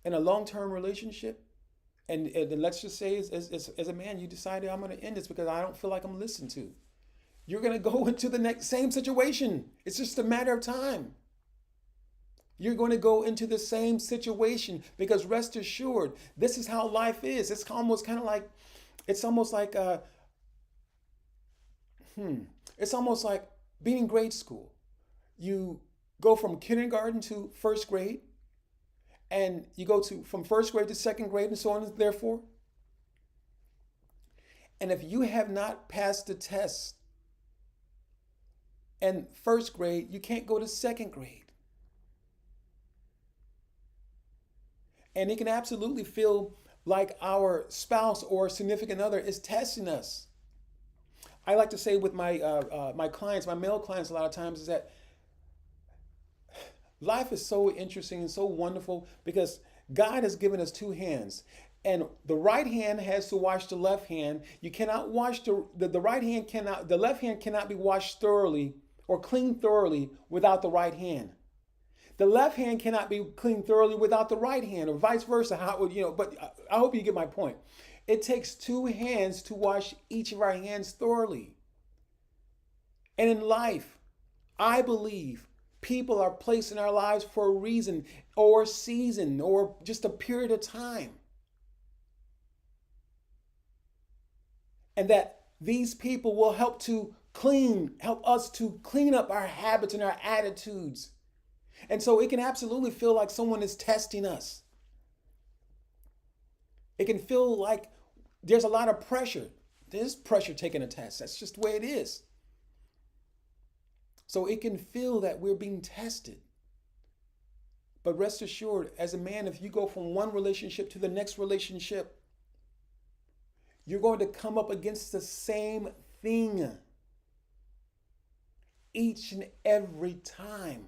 in a long-term relationship, and let's just say as a man you decided, I'm going to end this because I don't feel like I'm listened to. You're going to go into the next same situation. It's just a matter of time. You're going to go into the same situation because rest assured, this is how life is. It's almost like being in grade school. You go from kindergarten to first grade, and you go from first grade to second grade and so on and therefore. And if you have not passed the test in first grade, you can't go to second grade. And it can absolutely feel like our spouse or significant other is testing us. I like to say with my clients, my male clients, a lot of times is that life is so interesting and so wonderful because God has given us two hands. And the right hand has to wash the left hand. You cannot wash the left hand cannot be washed thoroughly or cleaned thoroughly without the right hand. The left hand cannot be cleaned thoroughly without the right hand, or vice versa. But I hope you get my point. It takes two hands to wash each of our hands thoroughly. And in life, I believe people are placed in our lives for a reason or season or just a period of time. And that these people will help us to clean up our habits and our attitudes. And so it can absolutely feel like someone is testing us. It can feel like there's a lot of pressure. There's pressure taking a test. That's just the way it is. So it can feel that we're being tested. But rest assured, as a man, if you go from one relationship to the next relationship, you're going to come up against the same thing each and every time.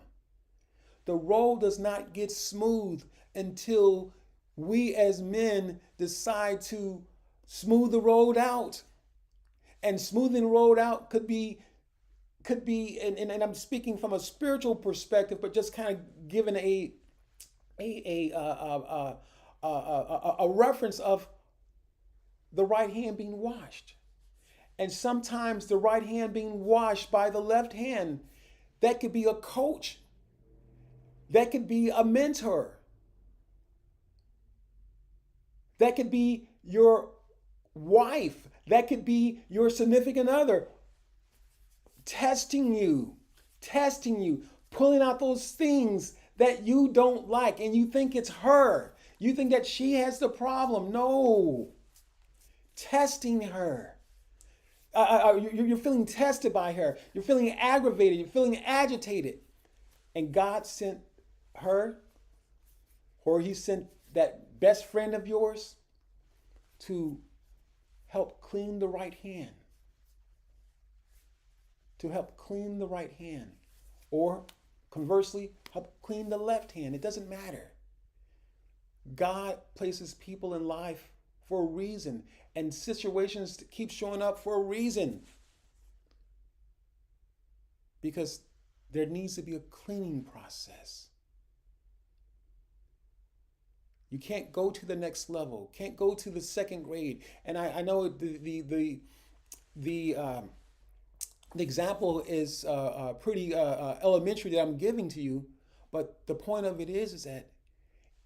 The road does not get smooth until we as men decide to smooth the road out. And smoothing the road out could be, and I'm speaking from a spiritual perspective, but just kind of giving a reference of the right hand being washed. And sometimes the right hand being washed by the left hand, that could be a coach. That could be a mentor. That could be your wife. That could be your significant other. Testing you, pulling out those things that you don't like and you think it's her. You think that she has the problem. No. Testing her. You're feeling tested by her. You're feeling aggravated. You're feeling agitated. And God sent her, or he sent that best friend of yours to help clean the right hand. To help clean the right hand. Or conversely, help clean the left hand. It doesn't matter. God places people in life for a reason, and situations keep showing up for a reason, because there needs to be a cleaning process. You can't go to the next level, can't go to the second grade. And I know the the example is pretty elementary that I'm giving to you, but the point of it is that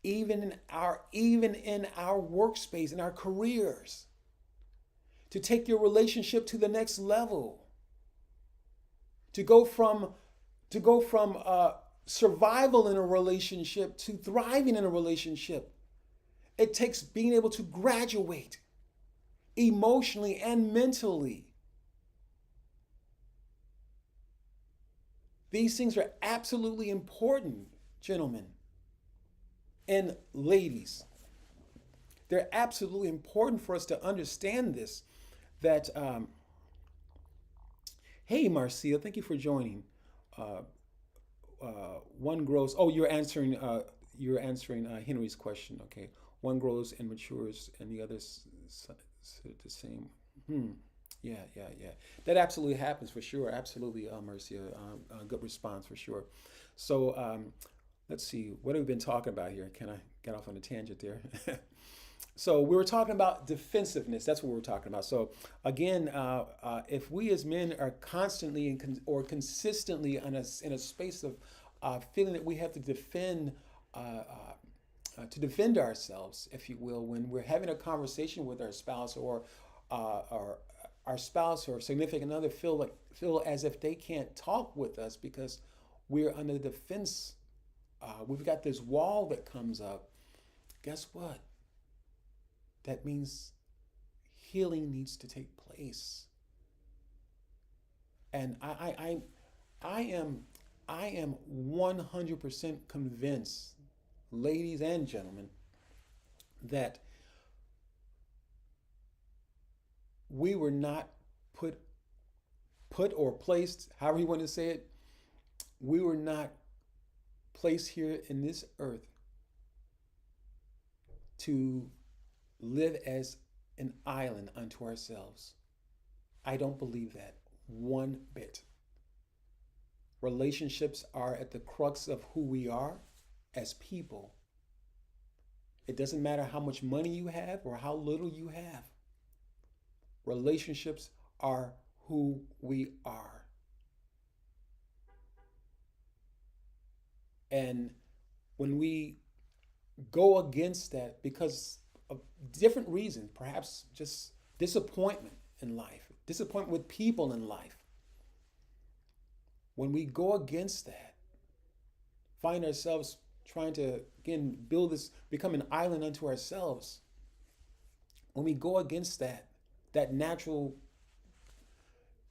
even in our workspace, in our careers, to take your relationship to the next level, to go from survival in a relationship to thriving in a relationship, it takes being able to graduate emotionally and mentally. These things are absolutely important, gentlemen and ladies. They're absolutely important for us to understand this. That Hey, Marcia, thank you for joining. Uh, One grows. Oh, You're answering Henry's question. Okay, one grows and matures, and the others the same. Hmm. Yeah, yeah, yeah. That absolutely happens for sure. Absolutely, Marcia. Good response for sure. So let's see. What have we been talking about here? Can I get off on a tangent there? So we were talking about defensiveness. That's what we were talking about. So again, if we as men are constantly or consistently in a space of feeling that we have to defend ourselves, if you will, when we're having a conversation with our spouse, or our spouse or significant other feel as if they can't talk with us because we're under the defense. We've got this wall that comes up. Guess what? That means healing needs to take place. And I am I am 100% convinced, ladies and gentlemen, that we were not put put or placed, however you want to say it, we were not placed here in this earth to live as an island unto ourselves. I don't believe that one bit. Relationships are at the crux of who we are as people. It doesn't matter how much money you have or how little you have. Relationships are who we are. And when we go against that because of different reasons, perhaps just disappointment in life, disappointment with people in life, when we go against that, find ourselves trying to, again, build this, become an island unto ourselves, when we go against that natural,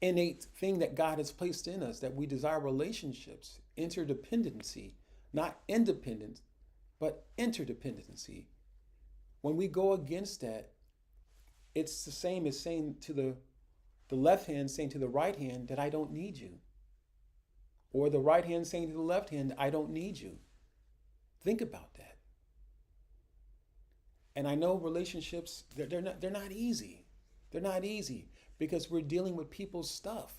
innate thing that God has placed in us, that we desire relationships, interdependency, not independence, but interdependency. When we go against that, it's the same as saying to the left hand, saying to the right hand that I don't need you. Or the right hand saying to the left hand, I don't need you. Think about that. And I know relationships, they're not easy. They're not easy because we're dealing with people's stuff.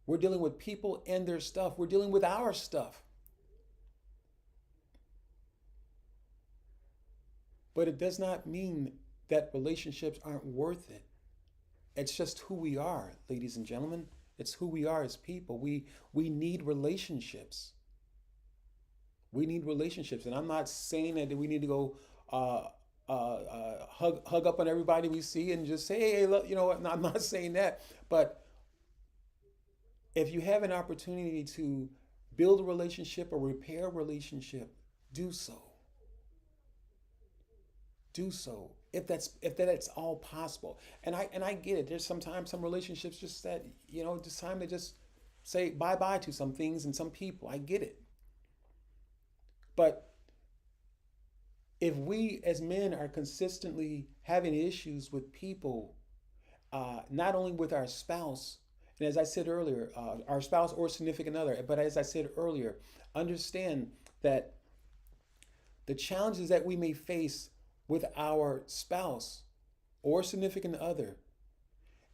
We're dealing with people and their stuff. We're dealing with our stuff. But it does not mean that relationships aren't worth it. It's just who we are, ladies and gentlemen. It's who we are as people. We need relationships. We need relationships. And I'm not saying that we need to go hug up on everybody we see and just say, hey, look, you know what? No, I'm not saying that. But if you have an opportunity to build a relationship or repair a relationship, do so. Do so if that's all possible. And I get it. There's sometimes some relationships just that, it's time to just say bye bye to some things and some people. I get it. But if we as men are consistently having issues with people, not only with our spouse, And as I said earlier, our spouse or significant other. But as I said earlier, understand that the challenges that we may face with our spouse or significant other,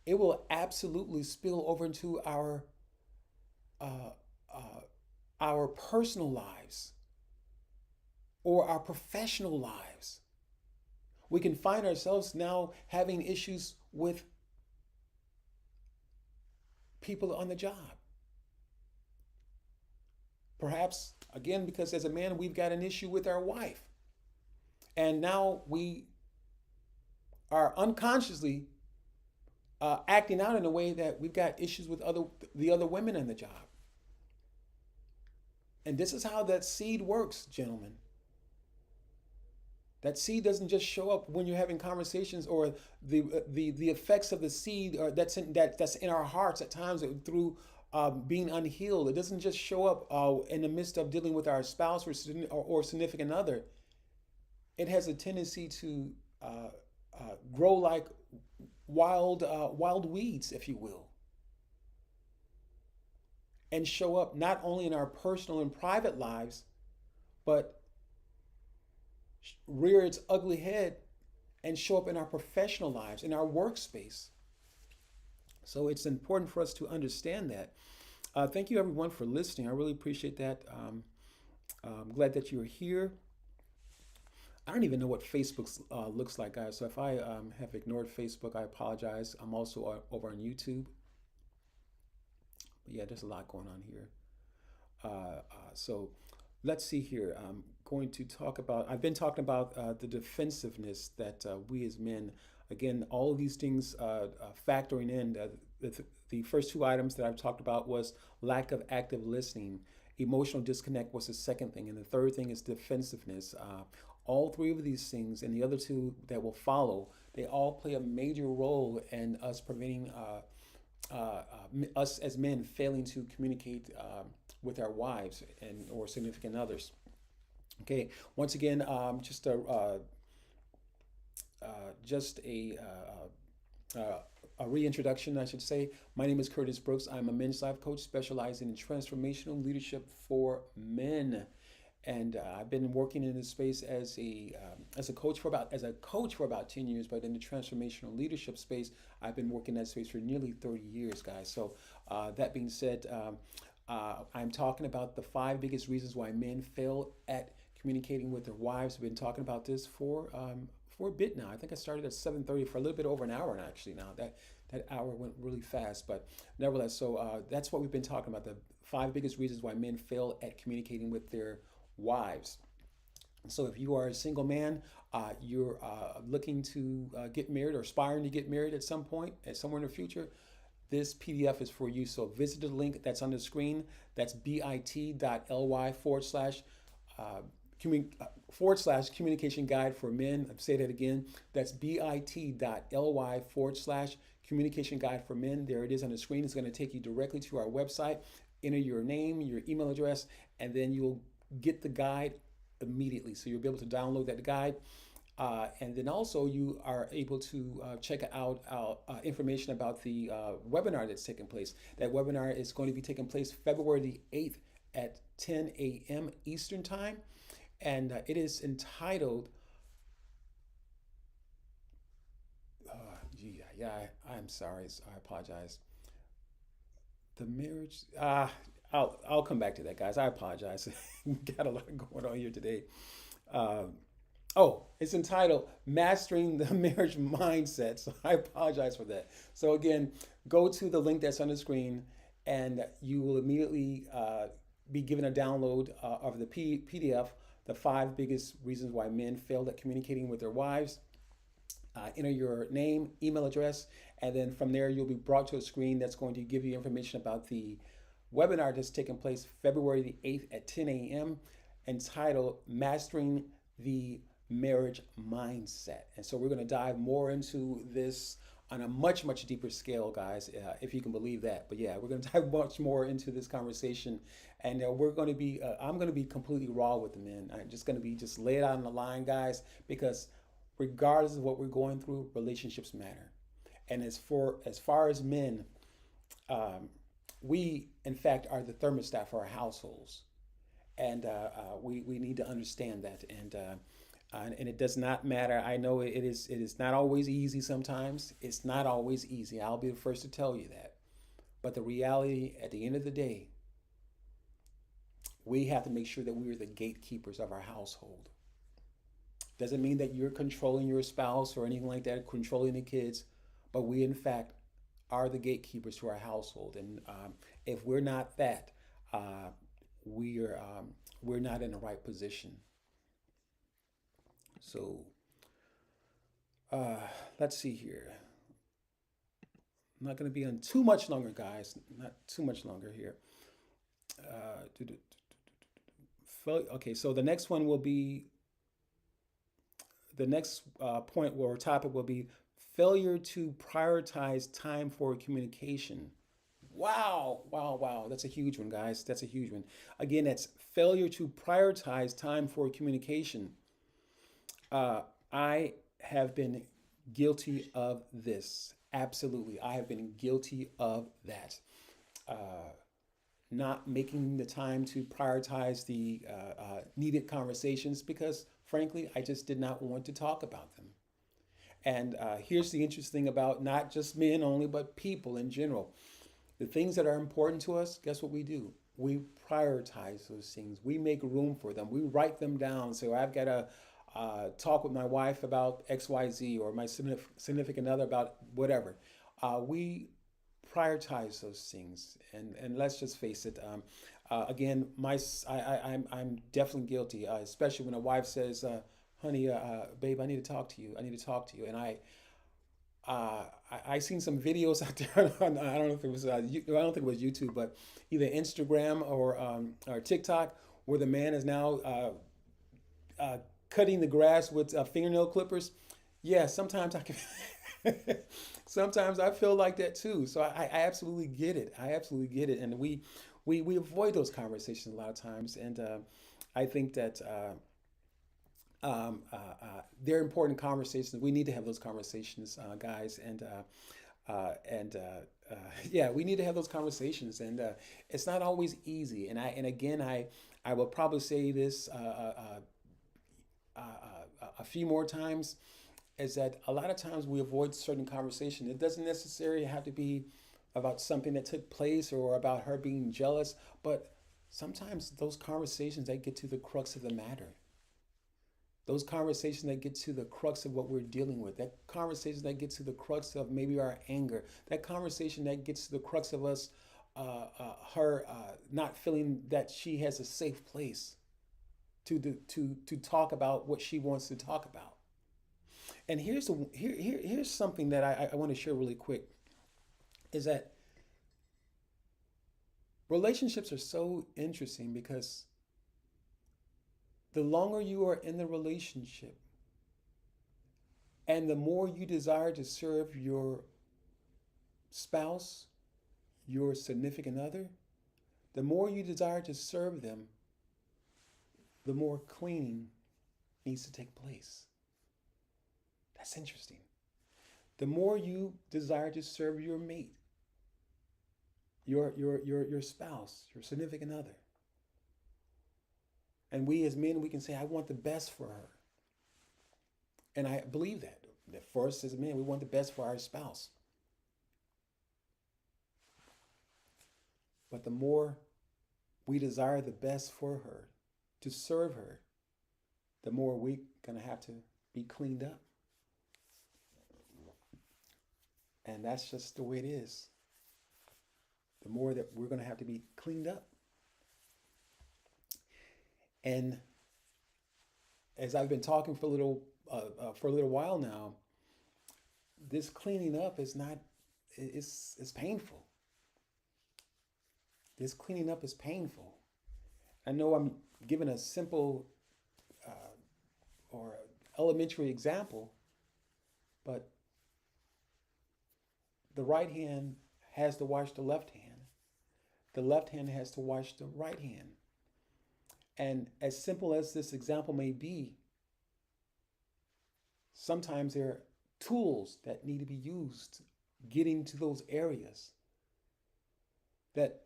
it will absolutely spill over into uh, uh, our personal lives or our professional lives. We can find ourselves now having issues with people on the job. Perhaps, again, because as a man, we've got an issue with our wife. And now we are unconsciously acting out in a way that we've got issues with the other women in the job. And this is how that seed works, gentlemen. That seed doesn't just show up when you're having conversations, or the effects of the seed that's in our hearts at times through being unhealed. It doesn't just show up in the midst of dealing with our spouse or significant other. It has a tendency to grow like wild weeds, if you will, and show up not only in our personal and private lives, but rear its ugly head and show up in our professional lives, in our workspace. So it's important for us to understand that. Thank you, everyone, for listening. I really appreciate that. I'm glad that you're here. I don't even know what Facebook looks like, guys. So if I have ignored Facebook, I apologize. I'm also over on YouTube. But yeah, there's a lot going on here. So let's see here. I'm going to talk about, I've been talking about the defensiveness that we as men, again, all of these things factoring in. The first two items that I've talked about was lack of active listening. Emotional disconnect was the second thing. And the third thing is defensiveness. All three of these things and the other two that will follow, they all play a major role in us preventing us as men failing to communicate with our wives and or significant others. Okay, once again, just a reintroduction, I should say. My name is Curtis Brooks. I'm a men's life coach specializing in transformational leadership for men. And I've been working in this space as a coach for about 10 years, but in the transformational leadership space, I've been working in that space for nearly 30 years, guys. So that being said, I'm talking about the 5 biggest reasons why men fail at communicating with their wives. I've been talking about this for a bit now. I think I started at 7:30 for a little bit over an hour actually now. That hour went really fast, but nevertheless, so that's what we've been talking about, the 5 biggest reasons why men fail at communicating with their wives. So if you are a single man, you're looking to get married or aspiring to get married at some point, at somewhere in the future, this PDF is for you. So visit the link that's on the screen. That's bit.ly/communication guide for men. I'll say that again. That's bit.ly/communication guide for men. There it is on the screen. It's going to take you directly to our website. Enter your name, your email address, and then you'll get the guide immediately. So you'll be able to download that guide. And then also you are able to check out information about the webinar that's taking place. That webinar is going to be taking place February the 8th at 10 a.m. Eastern Time. And it is entitled, I'm sorry, I apologize. The marriage, I'll come back to that, guys. I apologize. Got a lot going on here today. It's entitled Mastering the Marriage Mindset. So I apologize for that. So again, go to the link that's on the screen and you will immediately be given a download of the PDF, the 5 biggest reasons why men fail at communicating with their wives. Enter your name, email address, and then from there you'll be brought to a screen that's going to give you information about the webinar that's taking place February the 8th at 10 a.m. entitled Mastering the Marriage Mindset. And so we're going to dive more into this on a much, much deeper scale, guys, if you can believe that. But yeah, we're going to dive much more into this conversation. And we're going to be, I'm going to be completely raw with the men. I'm just going to just lay it out on the line, guys, because regardless of what we're going through, relationships matter. And as far as men, um, we, in fact, are the thermostat for our households. And we need to understand that. And it does not matter. I know it is not always easy sometimes. It's not always easy. I'll be the first to tell you that. But the reality at the end of the day, we have to make sure that we are the gatekeepers of our household. Doesn't mean that you're controlling your spouse or anything like that, controlling the kids, but we, in fact, are the gatekeepers to our household. And if we're not that, uh, we're not in the right position. So uh, let's see here. I'm not going to be on too much longer, guys. Not too much longer here. Okay, so the next one will be the next point or topic will be failure to prioritize time for communication. Wow, wow, wow. That's a huge one, guys. That's a huge one. Again, that's failure to prioritize time for communication. Uh, I have been guilty of this. Absolutely. I have been guilty of that. Uh, Not making the time to prioritize the needed conversations because, frankly, I just did not want to talk about them. And here's the interesting thing about not just men only, but people in general. The things that are important to us, guess what we do? We prioritize those things. We make room for them. We write them down. So I've got to talk with my wife about XYZ or my significant other about whatever. We prioritize those things. And let's just face it. Again, I'm definitely guilty, especially when a wife says, honey, babe, I need to talk to you. I need to talk to you. And I seen some videos out there. I don't know if it was I don't think it was YouTube, but either Instagram or TikTok, where the man is now uh, cutting the grass with fingernail clippers. Yeah, sometimes I can. Sometimes I feel like that too. So I absolutely get it. I absolutely get it, and we avoid those conversations a lot of times. And I think that they're important conversations. We need to have those conversations, guys, and yeah, we need to have those conversations. And it's not always easy. And again, I will probably say this a few more times. Is that a lot of times we avoid certain conversations. It doesn't necessarily have to be about something that took place or about her being jealous, but sometimes those conversations that get to the crux of the matter, those conversations that get to the crux of what we're dealing with, that conversation that gets to the crux of maybe our anger, that conversation that gets to the crux of us, her not feeling that she has a safe place to talk about what she wants to talk about. And here's something that I want to share really quick is that relationships are so interesting because the longer you are in the relationship and the more you desire to serve your spouse, your significant other, the more you desire to serve them, the more cleaning needs to take place. That's interesting. The more you desire to serve your mate, your spouse, your significant other. And we as men, we can say, I want the best for her. And I believe that for us as men, we want the best for our spouse. But the more we desire the best for her, to serve her, the more we're going to have to be cleaned up. And that's just the way it is. The more that we're going to have to be cleaned up. And as I've been talking for a little while now, this cleaning up is not it's painful. This cleaning up is painful. I know I'm giving a simple or elementary example, but the right hand has to wash the left hand. The left hand has to wash the right hand. And as simple as this example may be, sometimes there are tools that need to be used getting to those areas. that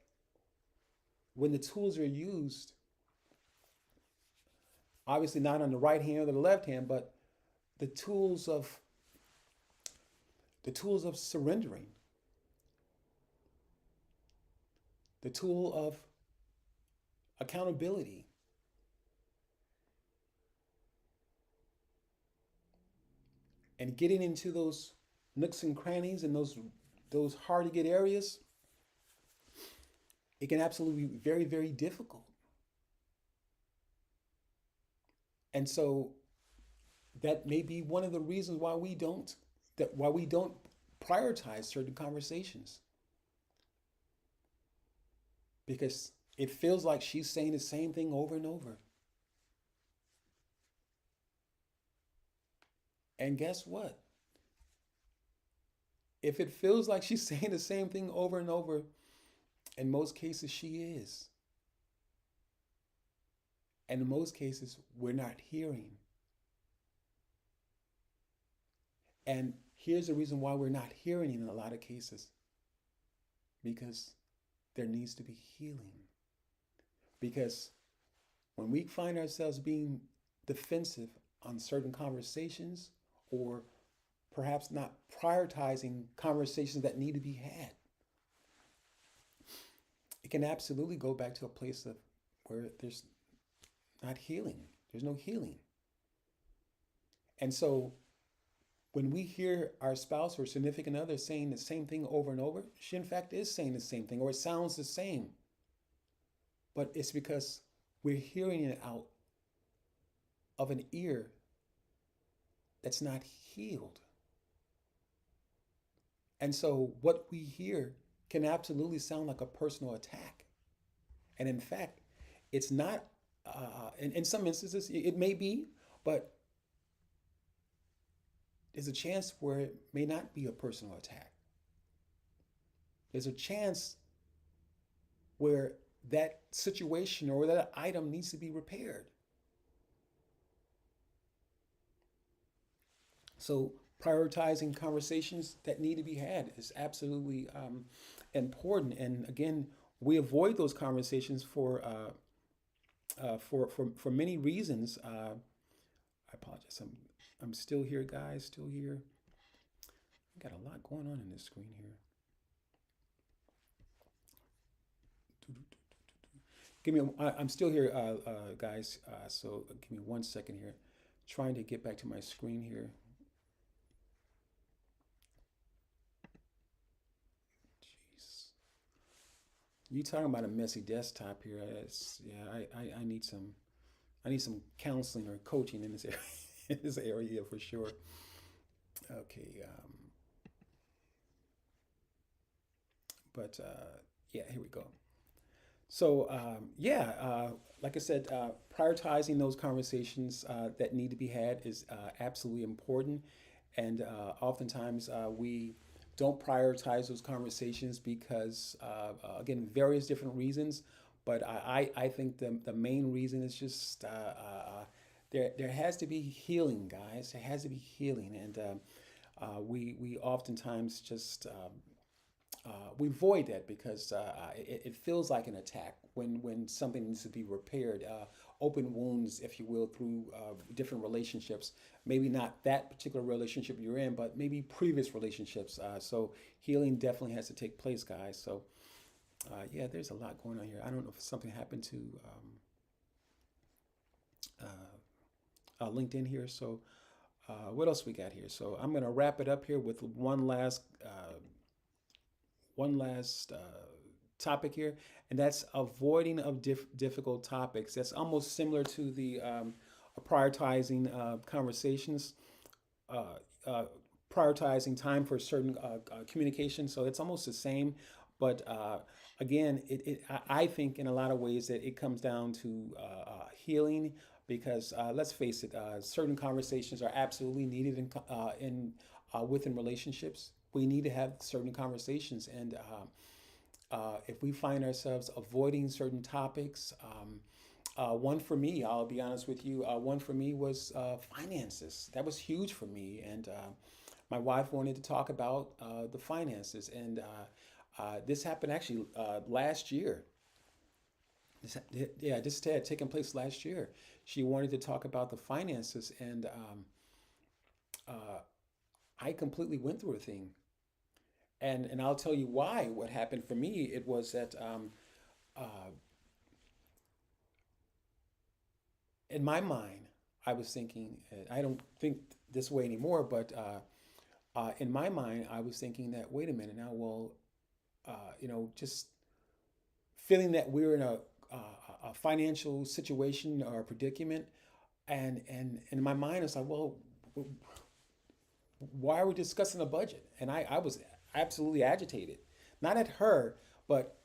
when the tools are used, obviously not on the right hand or the left hand, but the tools of the tools of surrendering, the tool of accountability, and getting into those nooks and crannies and those hard to get areas, it can absolutely be very, very difficult. And so that may be one of the reasons why we don't prioritize certain conversations, because it feels like she's saying the same thing over and over. And guess what? If it feels like she's saying the same thing over and over, in most cases she is. And in most cases, we're not hearing. And here's the reason why we're not hearing in a lot of cases, because there needs to be healing. Because when we find ourselves being defensive on certain conversations, or perhaps not prioritizing conversations that need to be had, it can absolutely go back to a place of where there's not healing. There's no healing. And so when we hear our spouse or significant other saying the same thing over and over, she in fact is saying the same thing, or it sounds the same. But it's because we're hearing it out of an ear that's not healed. And so what we hear can absolutely sound like a personal attack. And in fact, it's not, in some instances, it may be, but there's a chance where it may not be a personal attack. There's a chance where that situation or that item needs to be repaired. So prioritizing conversations that need to be had is absolutely important. And again, we avoid those conversations for many reasons. I apologize. I'm still here, guys. Still here. I got a lot going on in this screen here. Give me. I'm still here, guys. So give me 1 second here. Trying to get back to my screen here. Jeez. You talking about a messy desktop here? Yeah, I need some counseling or coaching in this area, in this area for sure. Okay. But yeah, here we go. So yeah, like I said, prioritizing those conversations that need to be had is absolutely important, and oftentimes we don't prioritize those conversations because again, various different reasons. But I think the main reason is just there has to be healing, guys. There has to be healing, and we oftentimes just we avoid that because it feels like an attack when something needs to be repaired. Open wounds, if you will, through different relationships. Maybe not that particular relationship you're in, but maybe previous relationships. So healing definitely has to take place, guys. So yeah, there's a lot going on here. I don't know if something happened to LinkedIn here. So what else we got here? So I'm going to wrap it up here with one last topic here, and that's avoiding of difficult topics. That's almost similar to the prioritizing conversations, uh, uh, prioritizing time for certain communication. So it's almost the same, but again, I think in a lot of ways that it comes down to healing, because let's face it, certain conversations are absolutely needed in within relationships. We need to have certain conversations, and if we find ourselves avoiding certain topics, one for me, I'll be honest with you, one for me was finances. That was huge for me, and my wife wanted to talk about the finances, and This happened actually last year. This, yeah, this had taken place last year. She wanted to talk about the finances, and uh, I completely went through a thing. And I'll tell you why. What happened for me, it was that uh, in my mind, I was thinking, I don't think this way anymore, but in my mind, I was thinking that, wait a minute now, well, just feeling that we're in a financial situation or a predicament. And in my mind, it's like, well, why are we discussing a budget? And I was absolutely agitated, not at her, but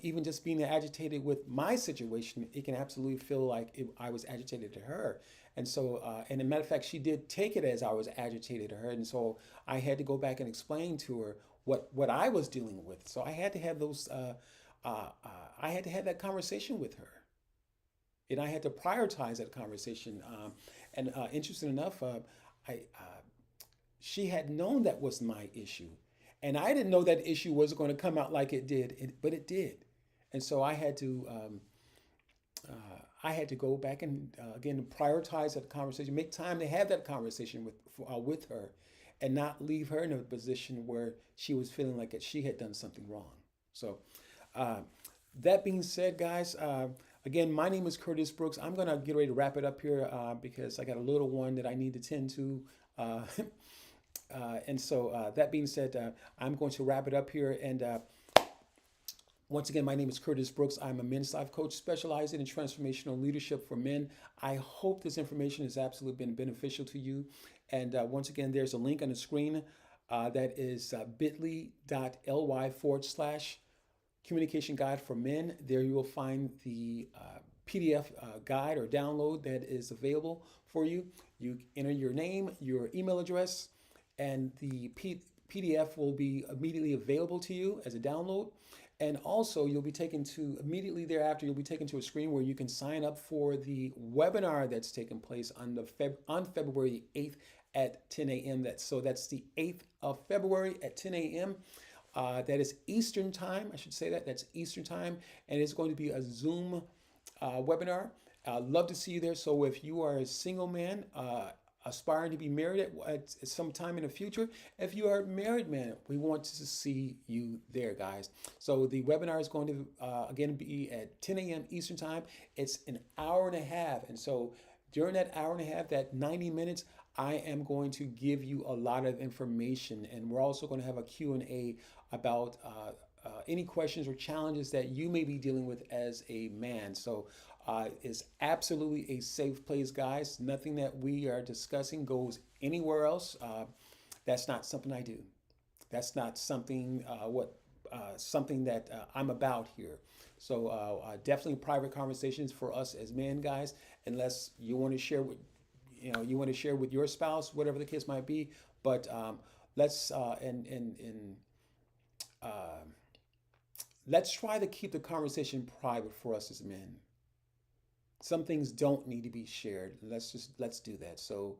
even just being agitated with my situation, it can absolutely feel like I was agitated to her. And so, and as a matter of fact, she did take it as I was agitated to her. And so I had to go back and explain to her what I was dealing with. So I had to have I had to have that conversation with her. And I had to prioritize that conversation. And interesting enough, I she had known that was my issue. And I didn't know that issue was going to come out like it did, but it did. And so I had to go back and again prioritize that conversation, make time to have that conversation with her, and not leave her in a position where she was feeling like that she had done something wrong. So, uh, that being said, guys, again, my name is Curtis Brooks. I'm gonna get ready to wrap it up here because I got a little one that I need to tend to. Uh, and so, that being said, I'm going to wrap it up here. And once again, my name is Curtis Brooks. I'm a men's life coach specializing in transformational leadership for men. I hope this information has absolutely been beneficial to you. And once again, there's a link on the screen that is bit.ly/, communication guide for men. There you will find the PDF guide or download that is available for you. You enter your name, your email address, and the PDF will be immediately available to you as a download. And also, you'll be taken to immediately thereafter. You'll be taken to a screen where you can sign up for the webinar that's taking place on on February 8th at 10 a.m. That's the 8th of February at 10 a.m. That is Eastern time. I should say that's Eastern time, and it's going to be a Zoom webinar. I'd love to see you there. So if you are a single man aspiring to be married at some time in the future, if you are a married man, we want to see you there, guys. So the webinar is going to again be at 10 a.m. Eastern time. It's an hour and a half, and so during that hour and a half, that 90 minutes, I am going to give you a lot of information, and we're also going to have a Q&A about any questions or challenges that you may be dealing with as a man. So it's absolutely a safe place, guys. Nothing that we are discussing goes anywhere else. That's not something I do. That's not something that I'm about here. So definitely private conversations for us as men, guys. Unless you want to share with your spouse, whatever the case might be. But let's uh, let's try to keep the conversation private for us as men. Some things don't need to be shared. Let's do that. So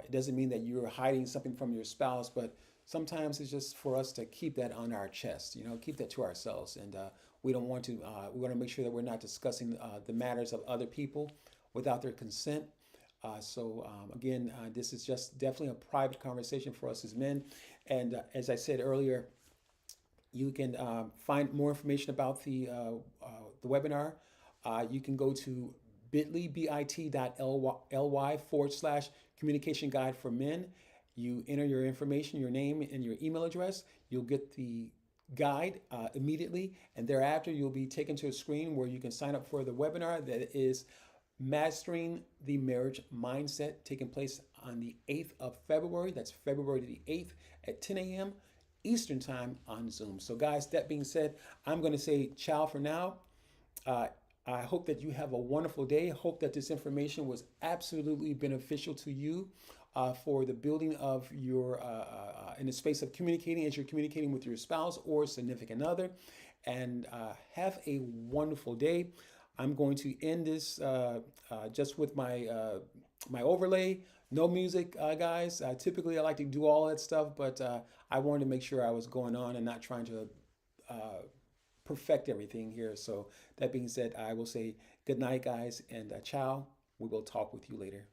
it doesn't mean that you're hiding something from your spouse, but sometimes it's just for us to keep that on our chest. Keep that to ourselves, and we don't want to. We want to make sure that we're not discussing the matters of other people without their consent. Again, this is just definitely a private conversation for us as men. And as I said earlier, you can find more information about the webinar. You can go to bit.ly/ communication guide for men. You enter your information, your name, and your email address. You'll get the guide immediately, and thereafter you'll be taken to a screen where you can sign up for the webinar that is Mastering the Marriage Mindset, taking place on the 8th of February. That's February the 8th at 10 a.m. Eastern time on Zoom. So guys, that being said, I'm going to say ciao for now. I hope that you have a wonderful day. Hope that this information was absolutely beneficial to you for the building of your, in the space of communicating as you're communicating with your spouse or significant other. And have a wonderful day. I'm going to end this just with my overlay. No music, guys. Typically, I like to do all that stuff, but I wanted to make sure I was going on and not trying to perfect everything here. So that being said, I will say good night, guys, and ciao. We will talk with you later.